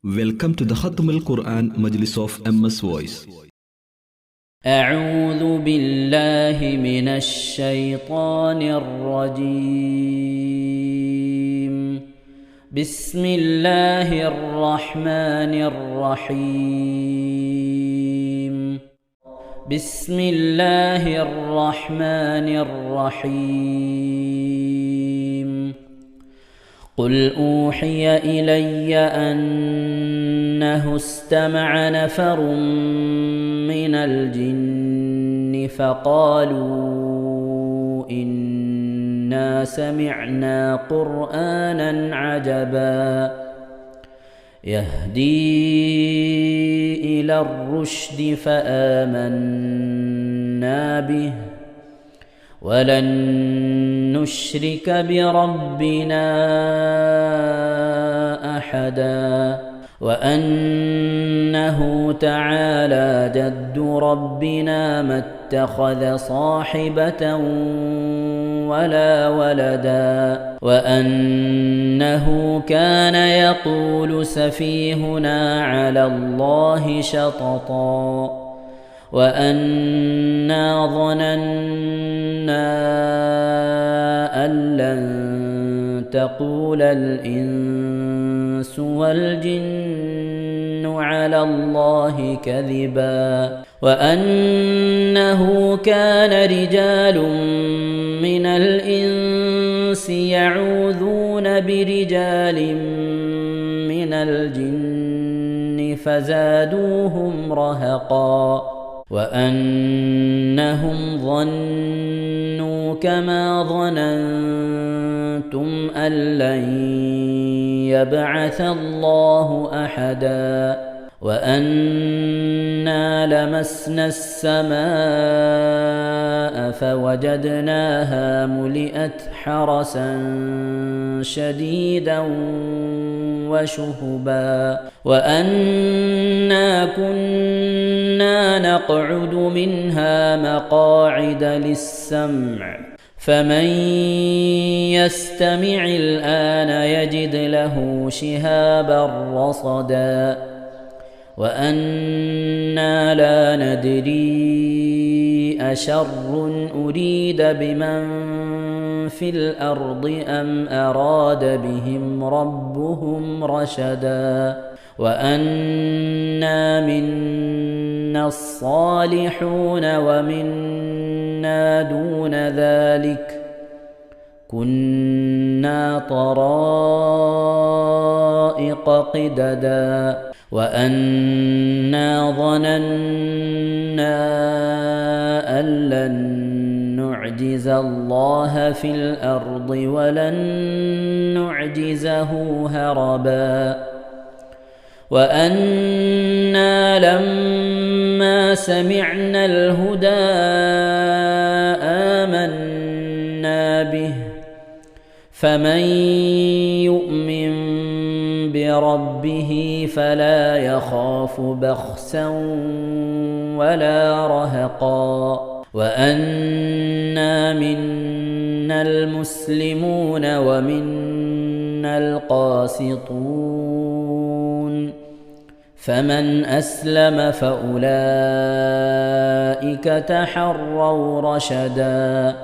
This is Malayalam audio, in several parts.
Welcome to the Khatm al-Quran Majlis of MS Voice. أعوذ بالله من الشيطان الرجيم. بسم الله الرحمن الرحيم. بسم الله الرحمن الرحيم. قل أوحي إلي أنه استمع نفر من الجن فقالوا إنا سمعنا قرآنا عجبا يهدي إلى الرشد فآمنا به ولن نشرك بربنا أحدا وأنه تعالى جد ربنا ما اتخذ صاحبة ولا ولدا وأنه كان يقول سفيهنا على الله شططا وأنا ظننا أن لن تقول الإنس والجن على الله كذبا وأنه كان رجال من الإنس يعوذون برجال من الجن فزادوهم رهقا وأنهم ظنوا كما ظننتم أن لن يبعث الله أحدا وأنا لمسنا السماء فوجدناها ملئت حرسا شديدا وشهبا وأنا كنا نقعد منها مقاعد للسمع فمن يستمع الآن يجد له شهابا رصدا وأنا لا ندري أشر أريد بمن في الأرض أم أراد بهم ربهم رشدا وأنا منا الصالحون ومنا دون ذلك كنا طرائق قددا وأنا ظننا أن لن نعجز الله في الأرض ولن نعجزه هربا وأنا لما سمعنا الهدى آمنا به فمن يؤمن بربه فلا يخاف بخسا ولا رهقا وأنا منا المسلمون ومنا القاسطون فمن أسلم فأولئك تحروا رشدا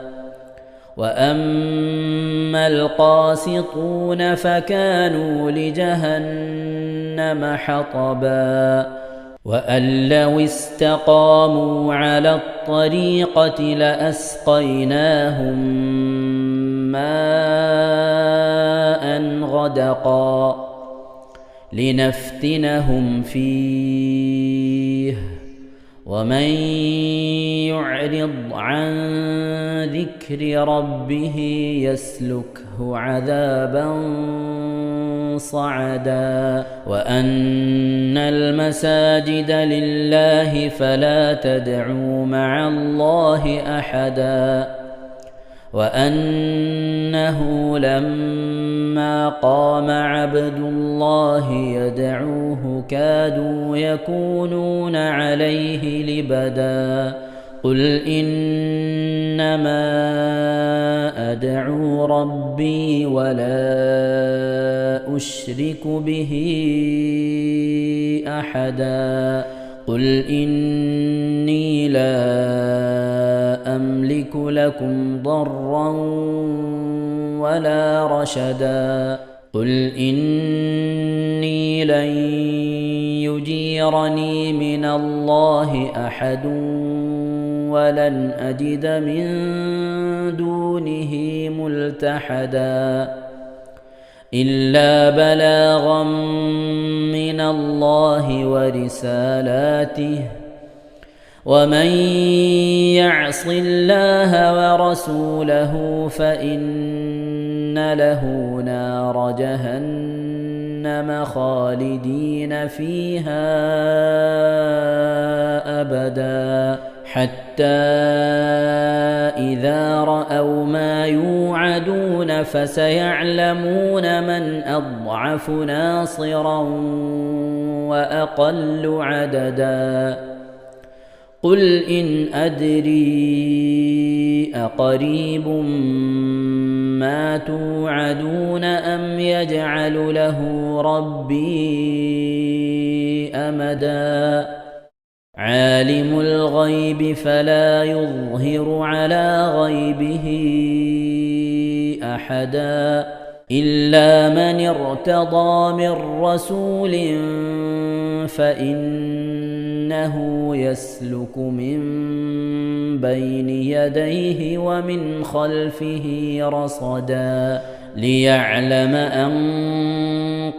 وأما القاسطون فكانوا لجهنم حطبا وأن لو استقاموا على الطريقة لأسقيناهم ماء غدقا لنفتنهم فيه ومن يعرض عن ذكر ربه يسلكه عذابا صعدا وأن المساجد لله فلا تدعوا مع الله أحدا وأنه لما قام عبد الله يدعوه كادوا يكونون عليه لبدا قل إنما أدعو ربي ولا أشرك به أحدا قل إني لا أملك لكم ضرا ولا رشدا قل إني لن يجيرني من الله أحد ولن أجد من دونه ملتحدا إلا بلاغا من الله ورسالاته ومن يعص الله ورسوله فإن له نار جهنم خالدين فيها أبدا حتى إذا رأوا ما يوعدون فسيعلمون من أضعف ناصرا وأقل عددا قل إن أدري أقريب ما توعدون أم يجعل له ربي أمدا عالم الغيب فلا يظهر على غيبه أحدا إلا من ارتضى من رسول فإنه يسلك من بين يديه ومن خلفه رصدا ليعلم أن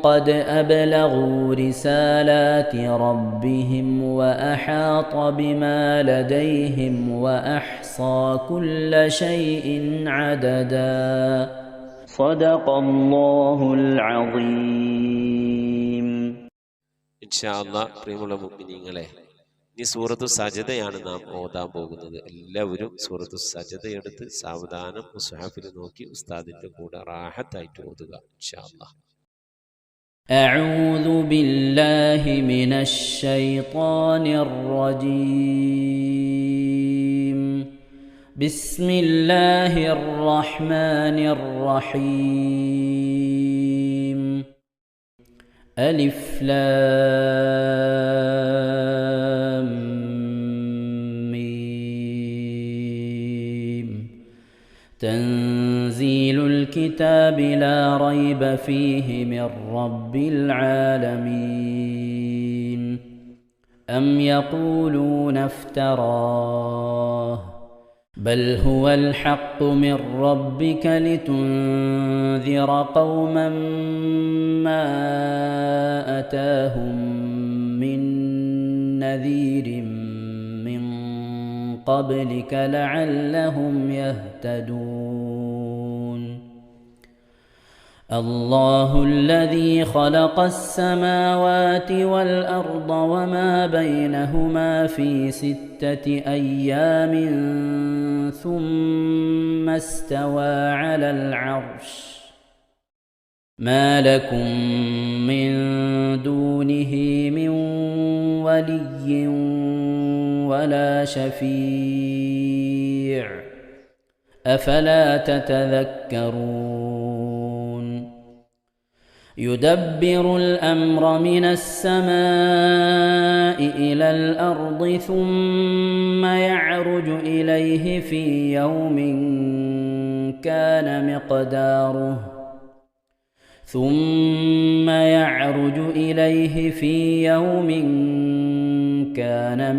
قد أبلغوا رسالات ربهم وأحاط بما لديهم وأحصى كل شيء عددا صدق الله العظيم. ഇൻഷാ അല്ലാഹ് പ്രിയമുള്ള മുഅ്മിനീങ്ങളെ, ഇനി സൂറത്തു സജദയാണ് നാം ഓതാൻ പോകുന്നത്. എല്ലാവരും സൂറത്തു സജദ എടുത്ത് സാവധാനം മുസ്ഹഫിൽ നോക്കി ഉസ്താദിന്റെ കൂടെ റാഹത്തായിട്ട് ഓതുക ഇൻഷാ അല്ലാഹ്. أعوذ بالله من الشيطان الرجيم. بسم الله الرحمن الرحيم. ألف لام ميم. تنزيل الكتاب لا ريب فيه من رب العالمين. أم يقولون افتراه بل هو الحق من ربك لتنذر قوما ما أتاهم من نذير من قبلك لعلهم يهتدون. الله الذي خلق السماوات والأرض وما بينهما في 6 أيام ثم استوى على العرش ما لكم من دونه من ولي ولا شفيع أفلا تتذكرون. يدبر الأمر من السماء إلى الأرض ثم يعرج إليه في يوم كان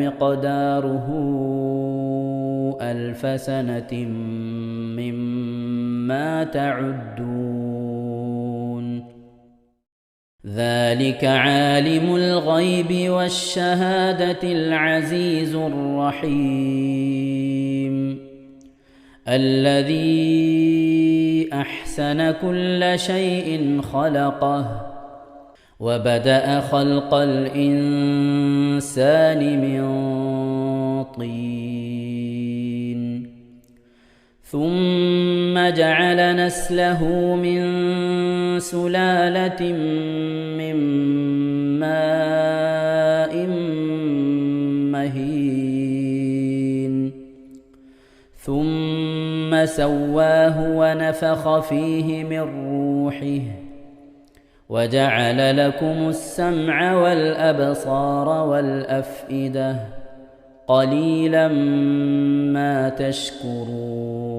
مقداره 1000 سنة مما تعدون. ذلك عالم الغيب والشهادة العزيز الرحيم الذي أحسن كل شيء خلقه وبدأ خلق الإنسان من طين ثم جعل نسله من سلالة من ماء مهين سواه ونفخ فيه من روحه وجعل لكم السمع والأبصار والأفئدة قليلا ما تشكرون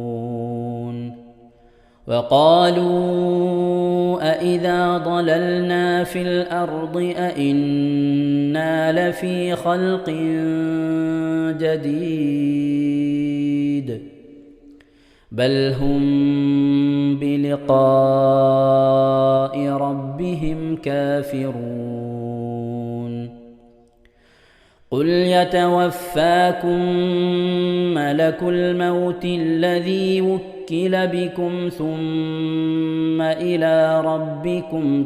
وقالوا أإذا ضللنا في الأرض أإنا لفي خلق جديد بل هم بلقاء ربهم كافرون قل يتوفاكم ملك الموت الذي وكل بكم ثم إلى ربكم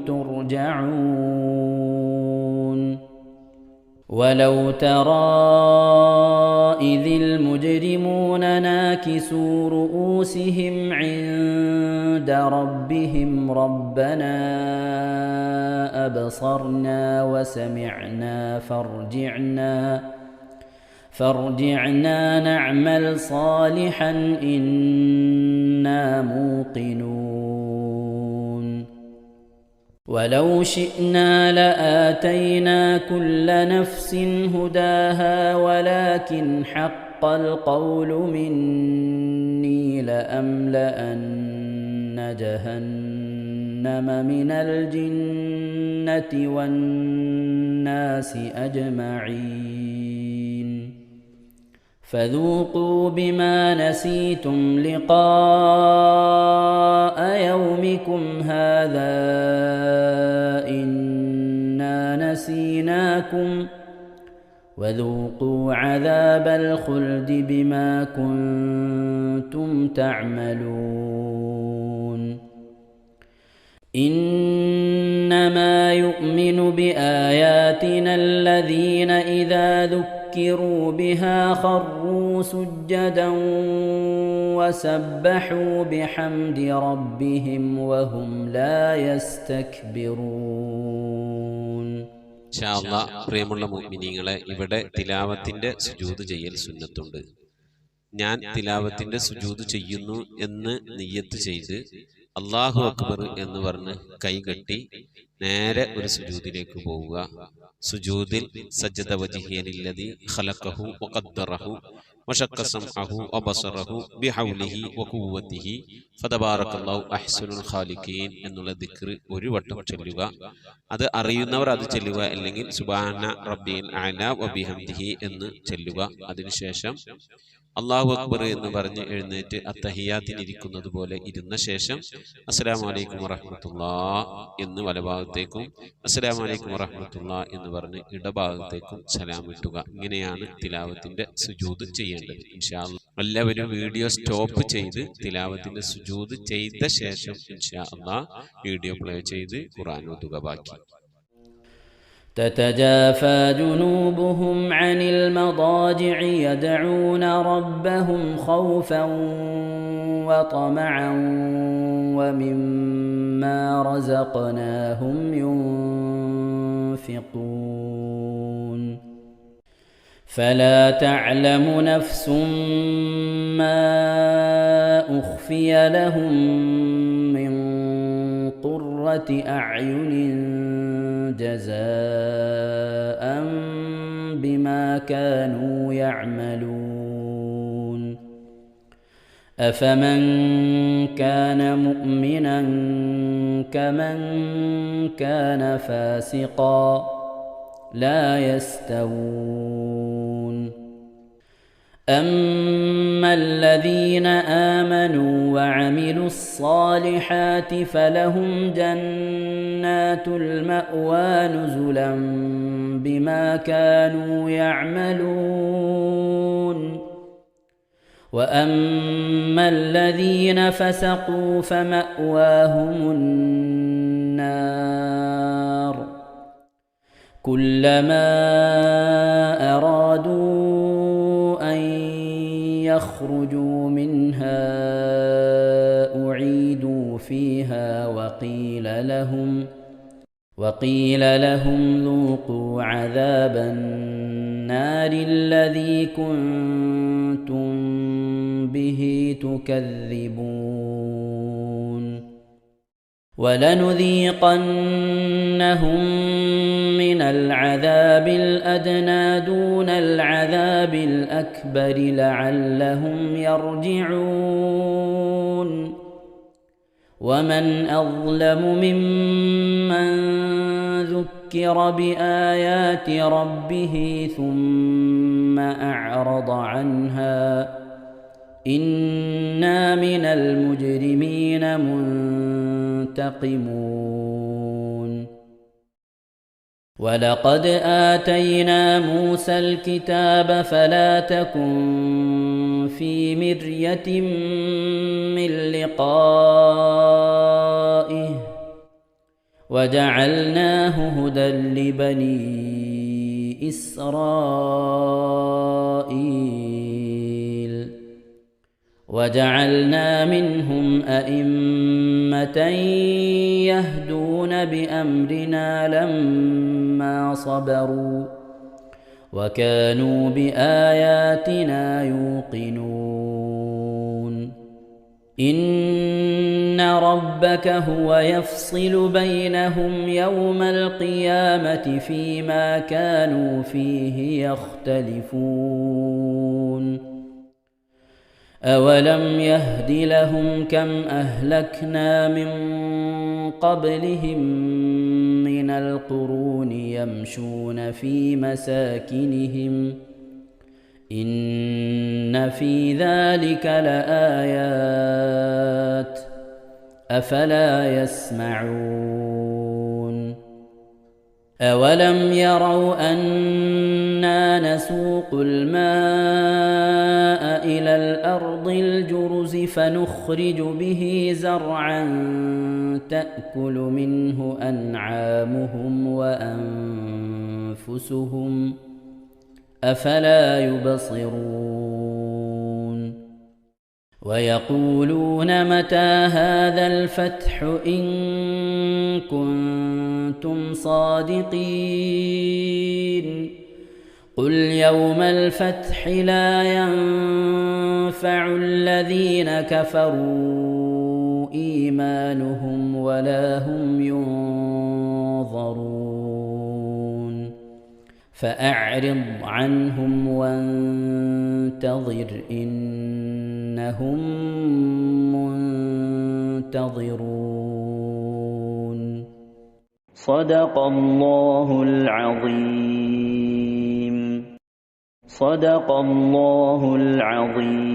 ترجعون ولو ترى إذ المجرمون ناكسوا رؤوسهم عند ربهم ربنا أبصرنا وسمعنا فارجعنا نعمل صالحا إنا موقنون ولو شئنا لآتينا كل نفس هداها ولكن حق القول مني لأملأن جهنم من الجنة والناس أجمعين فذوقوا بما نسيتم لقاء يومكم هذا إنا نسيناكم وذوقوا عذاب الخلد بما كنتم تعملون إنما يؤمن بآياتنا الذين إذا ذكروا بها خروا سجدا وسبحوا بحمد ربهم وهم لا يستكبرون. ഇൻഷാ അല്ലാഹ് പ്രിയമുള്ള മുഅ്മിനീങ്ങളെ, ഇവിടെ തിലാവത്തിന്റെ സുജൂദ് ചെയ്യൽ സുന്നത്തുണ്ട്. ഞാൻ തിലാവത്തിന്റെ സുജൂദ് ചെയ്യുന്നു എന്ന് നിയ്യത്ത് ചെയ്ത് അല്ലാഹു അക്ബർ എന്ന് പറഞ്ഞ് കൈകെട്ടി നേരെ ഒരു സുജൂദിലേക്ക് പോവുക. സുജൂദിൽ സജ്ജദ വജ്ഹിയ ലില്ലദി ഖലഖഹു വഖദ്ദറഹു വശക്ക സംഅഹു വബസറഹു ബിഹൗലിഹി വഖുവ്വതിഹി ഫതബാറകല്ലാഹു അഹ്സനുൽ ഖാലിഖീൻ എന്നുള്ള ദിക്ർ ഒരു വട്ടം ചൊല്ലുക. അത് അറിയുന്നവർ അത് ചൊല്ലുക, അല്ലെങ്കിൽ സുബ്ഹാന റബ്ബിൽ അഅല വബിഹംദിഹി എന്ന് ചൊല്ലുക. അതിനുശേഷം അല്ലാഹു അക്ബർ എന്ന് പറഞ്ഞ് എഴുന്നേറ്റ് അത്തഹിയാത്തിനിരിക്കുന്നത് പോലെ ഇരുന്ന ശേഷം അസ്സലാമു അലൈക്കും വറഹ്മത്തുള്ളാഹ് എന്ന് വലഭാഗത്തേക്കും അസ്സലാമു അലൈക്കും വറഹ്മത്തുള്ളാഹ് എന്ന് പറഞ്ഞ് ഇടഭാഗത്തേക്കും സലാം ഇട്ടുക. ഇങ്ങനെയാണ് തിലാവത്തിന്റെ സുജൂദ് ചെയ്യേണ്ടത്. ഇൻഷാ അല്ലാഹ് എല്ലാവരും വീഡിയോ സ്റ്റോപ്പ് ചെയ്ത് തിലാവത്തിന്റെ സുജൂദ് ചെയ്ത ശേഷം ഇൻഷാ അല്ലാഹ് വീഡിയോ പ്ലേ ചെയ്ത് ഖുർആൻ ഓതുക. ബാക്കി تتجافى جنوبهم عن المضاجع يدعون ربهم خوفا وطمعا ومما رزقناهم ينفقون فلا تعلم نفس ما أخفي لهم من قرة أعين جزاء بما كانوا يعملون أفمن كان مؤمنا كمن كان فاسقا لا يستوون أما الذين آمنوا وعملوا الصالحات فلهم جنات المأوى نزلا بما كانوا يعملون وأما الذين فسقوا فمأواهم النار كلما أرادوا أن يخرجوا منها أعيدوا فيها وقيل لهم ذوقوا عذاب النار الذي كنتم به تكذبون ولنذيقنهم من العذاب الأدنى دون العذاب الأكبر لعلهم يرجعون ومن أظلم ممن ذكر بآيات ربه ثم أعرض عنها إنا من المجرمين منتقمون ولقد آتينا موسى الكتاب فلا تكن في مرية من لقائه وجعلناه هدى لبني إسرائيل وجعلنا منهم أئمة يهدون بأمرنا لما صبروا وكانوا بآياتنا يوقنون إن ربك هو يفصل بينهم يوم القيامة فيما كانوا فيه يختلفون أولم يهد لهم كم أهلكنا من قبلهم من القرون يمشون في مساكنهم إن في ذلك لآيات أفلا يسمعون أولم يروا أنا نسوق الماء إلى الأرض الجرز فنخرج به زرعا تأكل منه أنعامهم وأنفسهم أفلا يبصرون ويقولون متى هذا الفتح إن كنتم صادقين قل يوم الفتح لا ينفع الذين كفروا إيمانهم ولا هم ينظرون فأعرض عنهم وانتظر إنهم منتظرون صدق الله العظيم صدق الله العظيم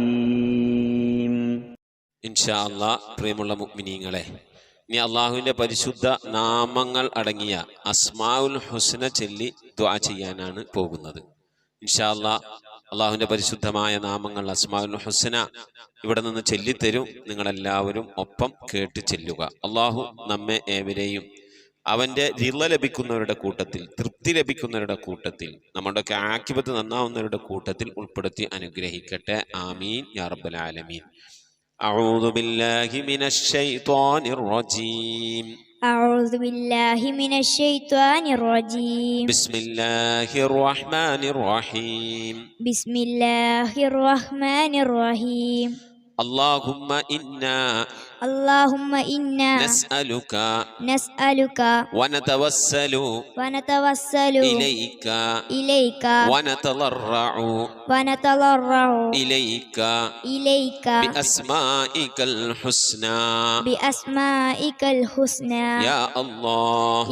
ഇൻഷാ അല്ലാഹ് പ്രിയമുള്ള മുഅ്മിനീങ്ങളെ, ഇനി അള്ളാഹുവിൻ്റെ പരിശുദ്ധ നാമങ്ങൾ അടങ്ങിയ അസ്മാഉൽ ഹുസ്ന ചൊല്ലി ദുആ ചെയ്യാനാണ് പോകുന്നത്. ഇൻഷാ അല്ലാഹ് അള്ളാഹുവിൻ്റെ പരിശുദ്ധമായ നാമങ്ങൾ അസ്മാഉൽ ഹുസ്ന ഇവിടെ നിന്ന് ചൊല്ലിത്തരും. നിങ്ങളെല്ലാവരും ഒപ്പം കേട്ട് ചെല്ലുക. അള്ളാഹു നമ്മെ ഏവരെയും അവൻ്റെ റിള ലഭിക്കുന്നവരുടെ കൂട്ടത്തിൽ, തൃപ്തി ലഭിക്കുന്നവരുടെ കൂട്ടത്തിൽ, നമ്മുടെയൊക്കെ ആഖിബത്ത് നന്നാവുന്നവരുടെ കൂട്ടത്തിൽ ഉൾപ്പെടുത്തി അനുഗ്രഹിക്കട്ടെ. ആമീൻ യാ റബ്ബൽ ആലമീൻ. أعوذ بالله من الشيطان الرجيم أعوذ بالله من الشيطان الرجيم بسم الله الرحمن الرحيم بسم الله الرحمن الرحيم اللهم إنا نسألك ونتوسل إليك ونتضرع إليك بأسمائك الحسنى يا الله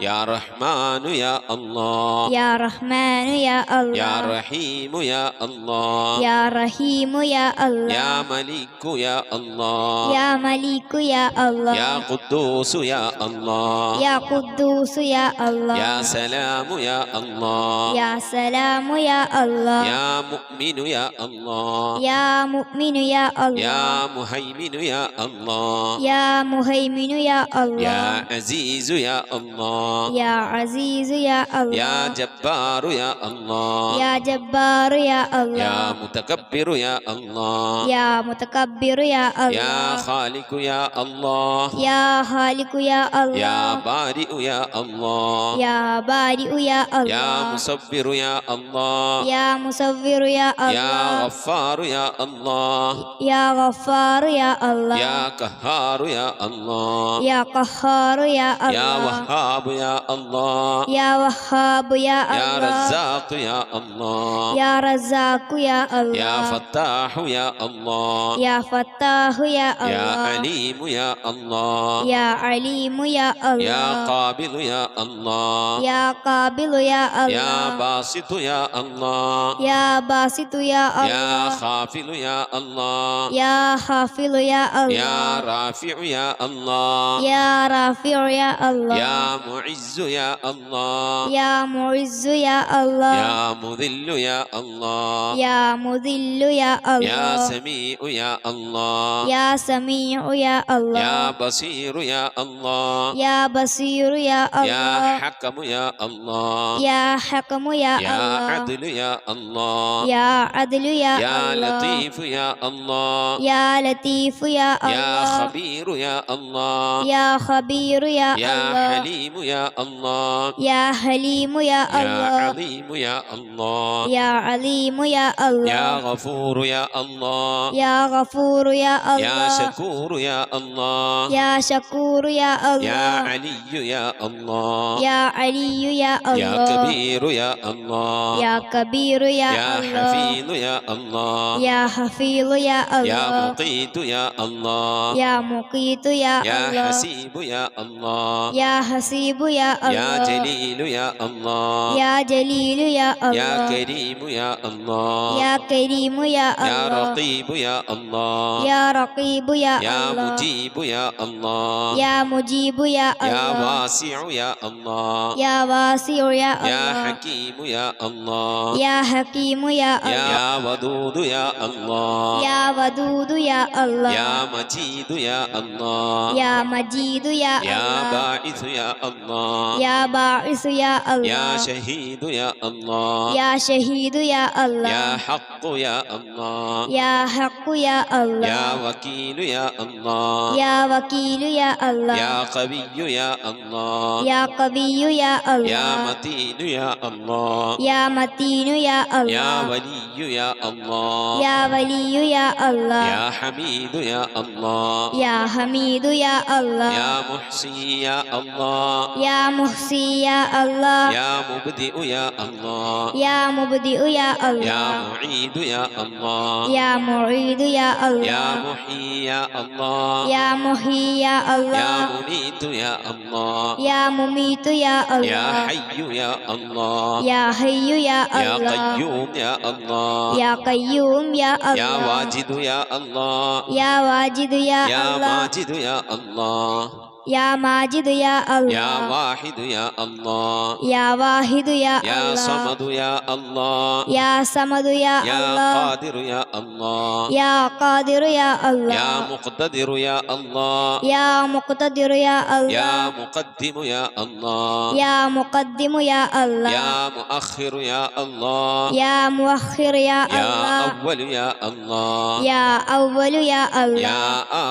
يا رحمن يا الله يا رحمن يا الله يا رحيم يا الله يا رحيم يا الله يا ملك يا الله يا ملك يا الله يا قدوس يا الله يا قدوس يا الله يا سلام يا الله يا سلام يا الله يا مؤمن يا الله يا مؤمن يا الله يا مهيمن يا الله يا مهيمن يا الله يا عزيز يا الله يا عزيز يا الله يا جبار يا الله يا جبار يا الله يا متكبر يا الله يا متكبر يا الله يا يا خالق يا الله يا خالق يا الله يا بارئ يا الله يا بارئ يا الله يا مصبر يا الله يا مصور يا يا الله غفار يا الله يا غفار يا الله يا قهار يا الله يا قهار يا يا الله وهاب يا الله يا وهاب يا يا الله رزاق يا الله يا رزاق يا الله يا فتاح يا الله يا فتاح يا يا الله عليم يا الله يا عليم يا يا الله قابل يا الله يا قابل يا يا الله باسط يا الله يا باسط يا يا الله خافل يا الله يا حافظ يا يا الله رافع يا الله يا رافع يا الله يا معز يا الله يا معز يا الله يا مذل يا الله يا مذل يا يا الله سميع يا الله يا سميع يا الله يا بصير يا الله يا بصير يا يا الله حكم يا الله يا حكم يا يا الله عدل يا الله يا عدل يا يا الله لطيف يا الله يا لطيف يا يا الله خبير يا الله يا خبير يا يا الله حليم يا الله يا حليم يا يا الله عظيم يا الله يا عليم يا يا الله غفور يا الله يا غفور يا يا الله شكور يا الله يا شكور يا يا الله علي يا الله يا علي يا يا الله كبير يا الله يا كبير يا يا الله حفيظ يا الله يا حفيظ يا يا الله مقيت يا الله يا مقيت يا يا الله حسيب يا الله يا حسيب يا يا الله جليل يا الله يا جليل يا يا الله كريم يا الله يا كريم يا يا الله رقيب يا الله يا رقيب يا يا الله مجيب يا الله يا مجيب يا يا الله واسع يا الله يا واسع يا يا الله حكيم يا الله يا حكيم يا الله يا ودود يا الله يا ودود يا الله يا مجيد يا الله يا مجيد يا يا الله باعث يا الله يا باعث يا يا الله شهيد يا الله يا شهيد يا يا الله حق يا الله يا حق يا الله يا وكيل يا الله يا وكيل يا الله يا قوي يا الله يا قوي يا يا الله متين يا الله يا متين يا يا الله ولي يا الله يا ولي يا الله يا حميد يا الله يا حميد يا الله يا محصي يا الله يا محصي يا الله يا مبدئ يا الله يا مبدئ يا يا الله معيد يا الله يا معيد يا يا الله محيي يا الله يا محيي يا يا الله مميت يا الله يا مميت يا يا الله حي يا الله يا حي يا يا الله قيوم يا الله يا قيوم يا يا الله واجد يا الله يا واجد يا يا الله ماجد يا الله يا ماجد يا يا الله واحد يا الله يا واحد يا يا الله صمد يا الله يا صمد يا يا الله قادر يا الله يا قادر يا الله يا مقتدر يا الله يا مقتدر يا يا الله مقدم يا الله يا مقدم يا الله يا مؤخر يا الله يا مؤخر يا يا الله أول يا الله يا أول يا الله يا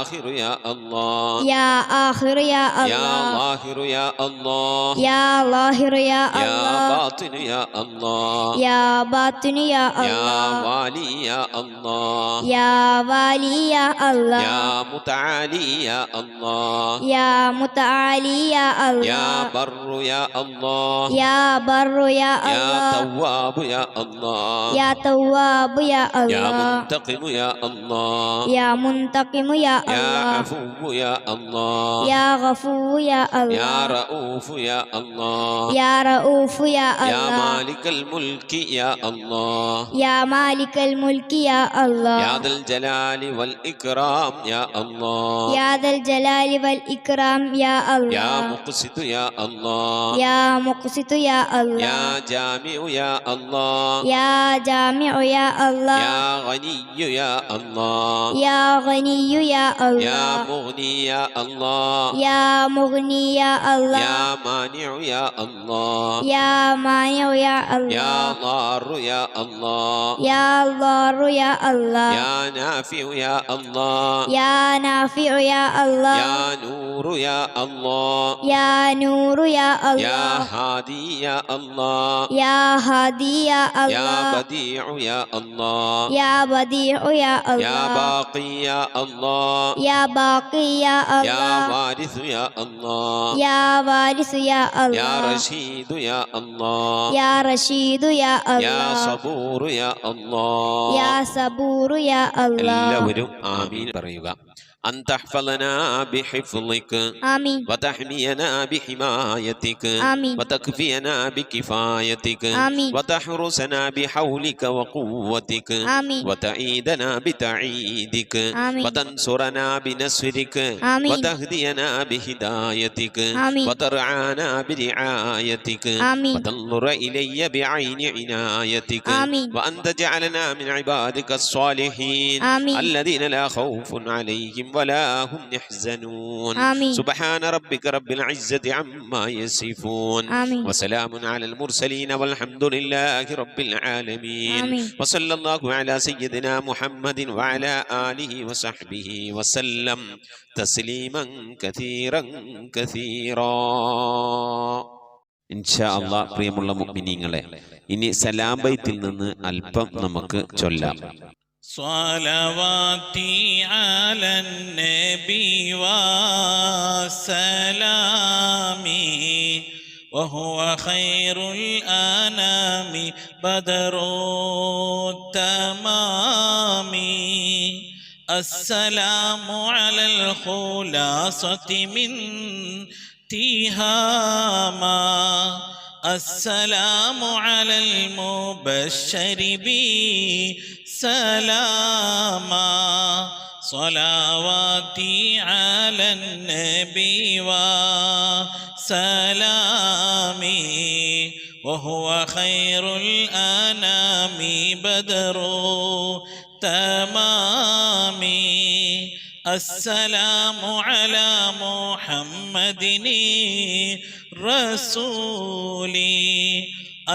آخر يا الله يا آخر يا يا الله ظاهر يا الله يا ظاهر يا يا الله باطن يا الله يا باطن يا يا الله والي يا الله يا والي يا الله يا متعالي يا الله يا متعالي يا يا الله بر يا الله يا بر يا يا الله تواب يا الله يا تواب يا يا الله منتقم يا الله يا منتقم يا يا الله عفو يا الله يا غفور يا يا الله رؤوف يا الله يا رؤوف يا يا الله مالك الملك يا الله يا مالك الملك يا الله يا ذا الجلال والإكرام يا الله يا ذا الجلال والإكرام يا يا الله مقسط يا الله يا مقسط يا الله يا جامع يا الله يا جامع يا الله يا غني يا الله يا غني يا يا الله مغني يا الله يا مغني يا الله يا مانع يا الله يا مانع يا يا الله ضار يا الله يا ضار يا الله يا نافع يا الله يا نافع يا الله يا نور يا الله يا نور يا يا الله هادي يا الله يا هادي يا يا الله بديع يا الله يا بديع يا يا الله باقي يا الله يا باقي يا يا الله وارث يا الله يا وارث يا يا الله رشيد يا الله يا رشيد يا يا الله صبور يا الله يا صبور يا الله എല്ലാവരും ആമീൻ പറയുക. أن تحفظنا بحفظك آمين وتحمينا بحمايتك آمين وتكفينا بكفايتك آمين وتحرسنا بحولك وقوتك آمين وتعيدنا بتعيدك آمين وتنصرنا بنصرك آمين وتهدينا بهدايتك آمين وترعانا برعايتك آمين وتنظر إلي بعين عنايتك آمين وأن تجعلنا من عبادك الصالحين آمين الذين لا خوف عليهم ولا هم يحزنون آمين سبحان ربك رب العزة عما يصفون آمين وسلام على المرسلين والحمد لله رب العالمين آمين وصلى الله على سيدنا محمد وعلى آله وصحبه وسلم تسليما كثيرا كثيرا. ഇൻഷാ അല്ലാഹ് പ്രിയമുള്ള മുഅ്മിനീങ്ങളെ, ഇനി സലാം ബൈത്തിൽ നിന്ന് അല്പം നമുക്ക് ചൊല്ലാം. صلواتي على النبي وسلامي وهو خير الأنام بدر التمام. السلام على الخلاصة من تهاما. السلام على المبشر بسلاما. صلواتي على النبي وسلامي وهو خير الأنام بدر تمامي. السلام على محمد رسولي.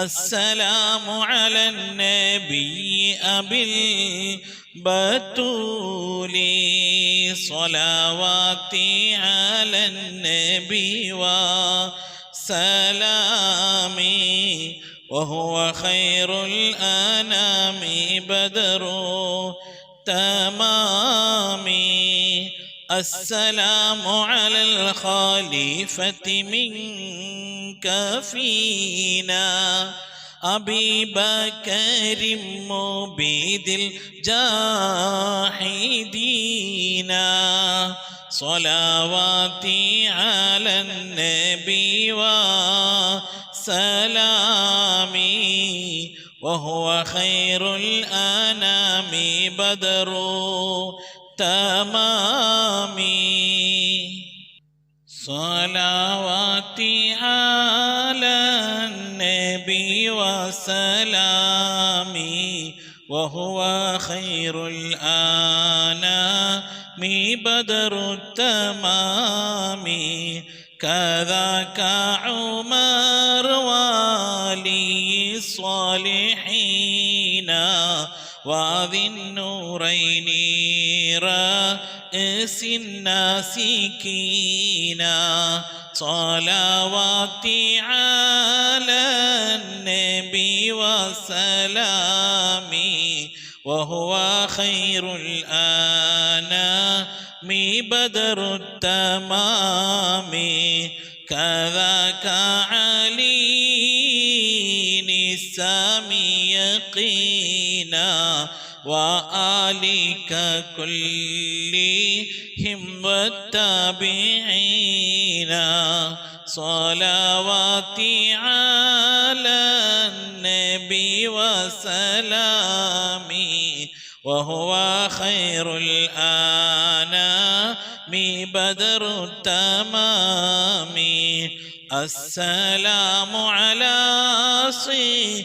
السلام على النبي أبي البتول. صلواتي على النبي وسلامي وهو خير الأنام بدر تمامي. السلام على الخليفة منك فينا أبي بكر مبيد الجاحدين. صلواتي على النبي وسلامي وهو خير الأنام بدر تمامي. صلواتي على النبي وسلامي وهو خير الأنام بدر التمام. كذاك عمر ولي الصالحين وذي النورين رأس الناسكين. صلواتي على النبي وسلامي وهو خير الأنام بدر التمام. كذاك علي السامي يقينا وآلك كلهم والتابعين. صلواتي على النبي وسلامي وهو خير الأنام بدر التمام. السلام على صحابي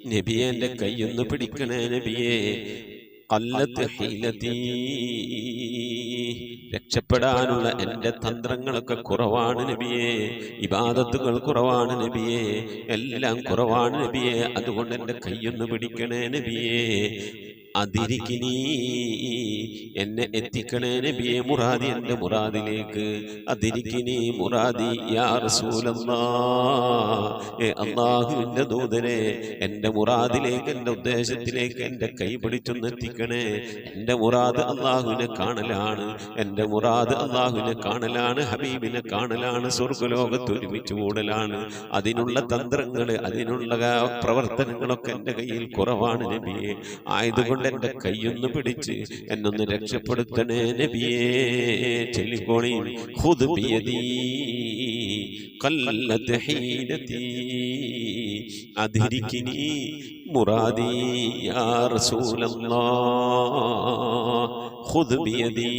നബിയെ എൻ്റെ കൈയൊന്ന് പിടിക്കണേ നബിയെ. ഖല്ലത്ത് ഹീലതീ, രക്ഷപ്പെടാനുള്ള എൻ്റെ തന്ത്രങ്ങളൊക്കെ കുറവാണ് നബിയെ, ഇബാദത്തുകൾ കുറവാണ് നബിയെ, എല്ലാം കുറവാണ് നബിയെ. അതുകൊണ്ട് എൻ്റെ കൈയൊന്ന് പിടിക്കണേ നബിയെ. അതിരിക്കിനി, എന്നെ എത്തിക്കണേ നബിയെ മുറാദി, എൻ്റെ മുറാദിലേക്ക്. അതിരിക്കിനി മുറാദി യാ റസൂലല്ലാഹ്, അല്ലാഹുവിൻ്റെ ദൂതനെ എൻ്റെ മുറാദിലേക്ക്, എൻ്റെ ഉദ്ദേശത്തിലേക്ക് എൻ്റെ കൈ പിടിച്ചൊന്ന് എത്തിക്കണേ. എൻ്റെ മുറാദ് അല്ലാഹുവിനെ കാണലാണ്, എൻ്റെ മുറാദ് അല്ലാഹുവിനെ കാണലാണ്, ഹബീബിനെ കാണലാണ്, സ്വർഗ്ഗലോകത്ത് ഒരുമിച്ച് കൂടലാണ്. അതിനുള്ള തന്ത്രങ്ങൾ, അതിനുള്ള പ്രവർത്തനങ്ങളൊക്കെ എൻ്റെ കയ്യിൽ കുറവാണ് നബിയെ. ആയതുകൊണ്ട് എൻ്റെ കൈയൊന്ന് പിടിച്ച് എന്നൊന്ന് രക്ഷപ്പെടുത്തണേ നബിയേ. ചൊല്ലിക്കോളി, ഖുദ് ബിയദീ ഖല്ലത്ത് ഹീലതീ അദ്രികിനി മുറാദി യാ റസൂലല്ലാഹ്. ഖുദ് ബിയദീ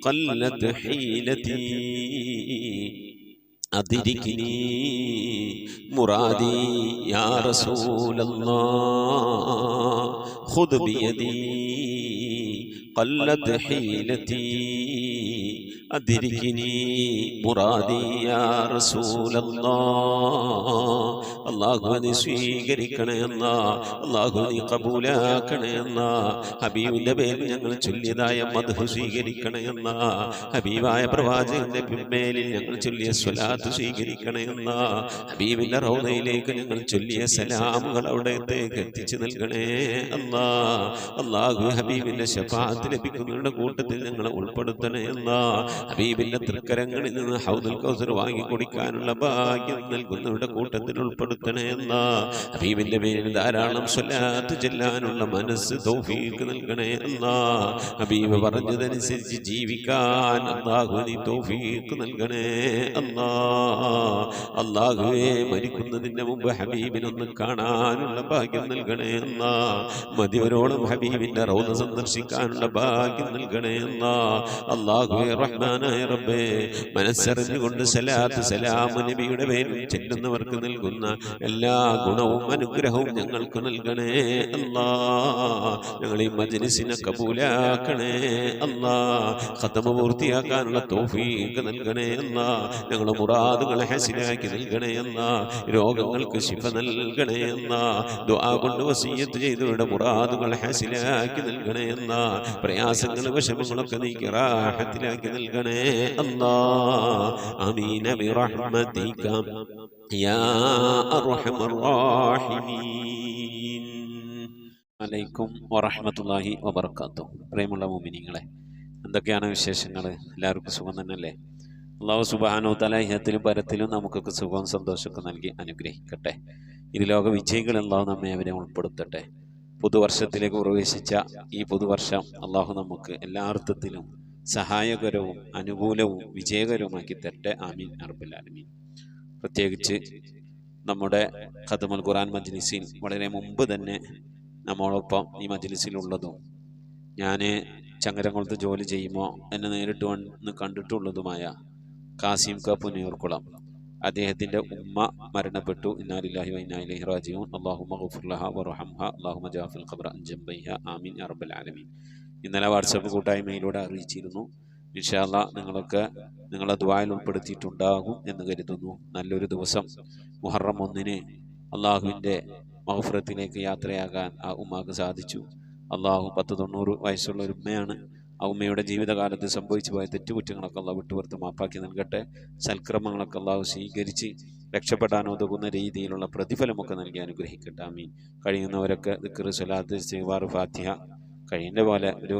ഖല്ലത്ത് ഹീലതീ അദ്രികിനി മുറാദി യാ റസൂലല്ലാഹ്. ഖുദ് ബിയദീ ഖല്ലത്ത് ഹീലതീ അദ്രികിനി മുറാദി യാ റസൂലല്ലാഹ്. അല്ലാഹുവിനെ സ്വീകരിക്കണേ എന്നാ, അല്ലാഹുവിനെ കബൂലാക്കണേ എന്നാ, ഹബീബിന്റെ പേരിൽ ഞങ്ങൾ ചൊല്ലിയതായ മദ്ഹ് സ്വീകരിക്കണേ എന്നാ, ഹബീബായ പ്രവാചകന്റെ മേലിൽ ഞങ്ങൾ ചൊല്ലിയ സ്വലാത്ത് സ്വീകരിക്കണേ എന്നാ, ഹബീബിന്റെ റൗദയിലേക്ക് ഞങ്ങൾ ചൊല്ലിയ സലാമുകൾ അവിടത്തേക്ക് എത്തിച്ചു നൽകണേ അല്ലാ. അല്ലാഹു ഹബീബിന്റെ ശഫാഅത്ത് ലഭിക്കുന്നവരുടെ കൂട്ടത്തിൽ ഞങ്ങളെ ഉൾപ്പെടുത്തണേ എന്നാ, ഹബീബിന്റെ തൃക്കരങ്ങളിൽ നിന്ന് ഹൗദുൽ കൗസർ വാങ്ങി കുടിക്കാനുള്ള ഭാഗ്യം നൽകുന്നവരുടെ കൂട്ടത്തിൽ ഉൾപ്പെടുത്തണേ എന്നാ, ഹബീബിന്റെ പേരിൽ ധാരാളം സ്വലാത്ത് ചെല്ലാനുള്ള മനസ്സ് തൗഫീഖ് നൽകണേ എന്നാ, ഹബീബ് പറഞ്ഞതനുസരിച്ച് ജീവിക്കാൻ അല്ലാഹു നീ തൗഫീഖ് നൽകണേ അല്ലാ. അല്ലാഹുവേ, മരിക്കുന്നതിന് മുമ്പ് ഹബീബിനൊന്ന് കാണാനുള്ള ഭാഗ്യം നൽകണേ എന്നാ, മതിവരോളം ഹബീബിന്റെ റൗദ സന്ദർശിക്കാനുള്ള ഭാഗ്യം നൽകണേ എന്നാ. അല്ലാഹുവേ റഹ്മാനായ റബ്ബേ, മനസ്സറിഞ്ഞുകൊണ്ട് സലാത്ത് സലാം നബിയുടെ പേരിൽ ചെല്ലുന്നവർക്ക് നൽകുന്ന എല്ലാ ഗുണവും അനുഗ്രഹവും ഞങ്ങൾക്ക് നൽകണേ അല്ലാ. ഞങ്ങൾ ഈ മജ്ലിസിനെ കബൂലാക്കണേ അല്ലാ. ഖത്മ പൂർത്തിയാക്കാനുള്ള തൗഫീഖ് നൽകണേ അല്ലാ. ഞങ്ങളുടെ മുറാദുകളെ ഹസിലാക്കി നൽകണേ അല്ലാ. രോഗങ്ങൾക്ക് ശിഫ നൽകണേ അല്ലാ. ദുആ കൊണ്ട് വസിയ്യത്ത് ചെയ്തവരുടെ മുറാദുകൾ ഹസിലാക്കി നൽകണേ അല്ലാ. പ്രയാസങ്ങൾ വിഷമങ്ങളൊക്കെ നീക്കി റാഹത്തിലാക്കി നൽകണേ അല്ലാ. ആമീൻ ബിറഹ്മതിക യാ അർഹമർ റഹീമീൻ. അലൈക്കും വറഹ്മത്തുള്ളാഹി വബറകാതുഹു. പ്രിയമുള്ള മുഅ്മിനീങ്ങളെ, എന്തൊക്കെയാണ് വിശേഷങ്ങൾ? എല്ലാവർക്കും സുഖം തന്നെയല്ലേ? അല്ലാഹു സുബ്ഹാനഹു തആല ഇഹത്തിലും പരത്തിലും നമുക്കൊക്കെ സുഖവും സന്തോഷമൊക്കെ നൽകി അനുഗ്രഹിക്കട്ടെ. ഇരുലോക വിജയികൾ അല്ലാഹു നമ്മെ അവരെ ഉൾപ്പെടുത്തട്ടെ. പുതുവർഷത്തിലേക്ക് പ്രവേശിച്ച ഈ പുതുവർഷം അല്ലാഹു നമുക്ക് എല്ലാ അർത്ഥത്തിലും സഹായകരവും അനുകൂലവും വിജയകരവുമാക്കി തരട്ടെ. ആമീൻ റബ്ബൽ ആലമീൻ. പ്രത്യേകിച്ച് നമ്മുടെ ഖത്മുൽ ഖുർആൻ മജ്ലിസിൽ വളരെ മുമ്പ് തന്നെ നമ്മളൊപ്പം ഈ മജ്ലിസിലുള്ളതും ഞാൻ ചങ്ങരംകുളത്ത് ജോലി ചെയ്യുമ്പോൾ എന്നെ നേരിട്ട് വന്ന് കണ്ടിട്ടുള്ളതുമായ കാസിം ക പുന്നയൂർക്കുളം, അദ്ദേഹത്തിൻ്റെ ഉമ്മ മരണപ്പെട്ടു. ഇന്നാ ലില്ലാഹി വ ഇന്നാ ഇലൈഹി റാജിഊൻ. അല്ലാഹുമ്മ ഗ്ഫിർ ലഹാ വർഹംഹാ അല്ലാഹുമ്മ ജഅഫിൽ ഖബ്റ അൻ ജംബൈഹാ ആമീൻ യാ റബ്ബൽ ആലമീൻ. ഇന്നലെ വാട്സപ്പ് കൂട്ടായ്മയിലൂടെ അറിയിച്ചിരുന്നു. ഇൻഷാ അല്ലാഹ് നിങ്ങളൊക്കെ നിങ്ങളെ ദുആയിൽ ഉൾപ്പെടുത്തിയിട്ടുണ്ടാകും എന്ന് കരുതുന്നു. നല്ലൊരു ദിവസം മുഹറം 1 അള്ളാഹുവിൻ്റെ മഗ്ഫിറത്തിലേക്ക് യാത്രയാകാൻ ആ ഉമ്മാക്ക് സാധിച്ചു. അള്ളാഹു 90 വയസ്സുള്ള ഒരു ഉമ്മയാണ്. ആ ഉമ്മയുടെ ജീവിതകാലത്ത് സംഭവിച്ചു പോയ തെറ്റുകുറ്റങ്ങളൊക്കെ അള്ളാഹു വിട്ടുപുറത്ത് മാപ്പാക്കി നൽകട്ടെ. സൽക്രമങ്ങളൊക്കെ അള്ളാഹു സ്വീകരിച്ച് രക്ഷപ്പെടാൻ ഉതകുന്ന രീതിയിലുള്ള പ്രതിഫലമൊക്കെ നൽകി അനുഗ്രഹിക്കട്ടെ. ആമീൻ. കഴിയുന്നവരൊക്കെ ദിക്ർ, സ്വലാത്ത്, ഇസ്തിഗ്ഫാർ, ഫാത്തിഹ കഴിയുന്ന പോലെ ഒരു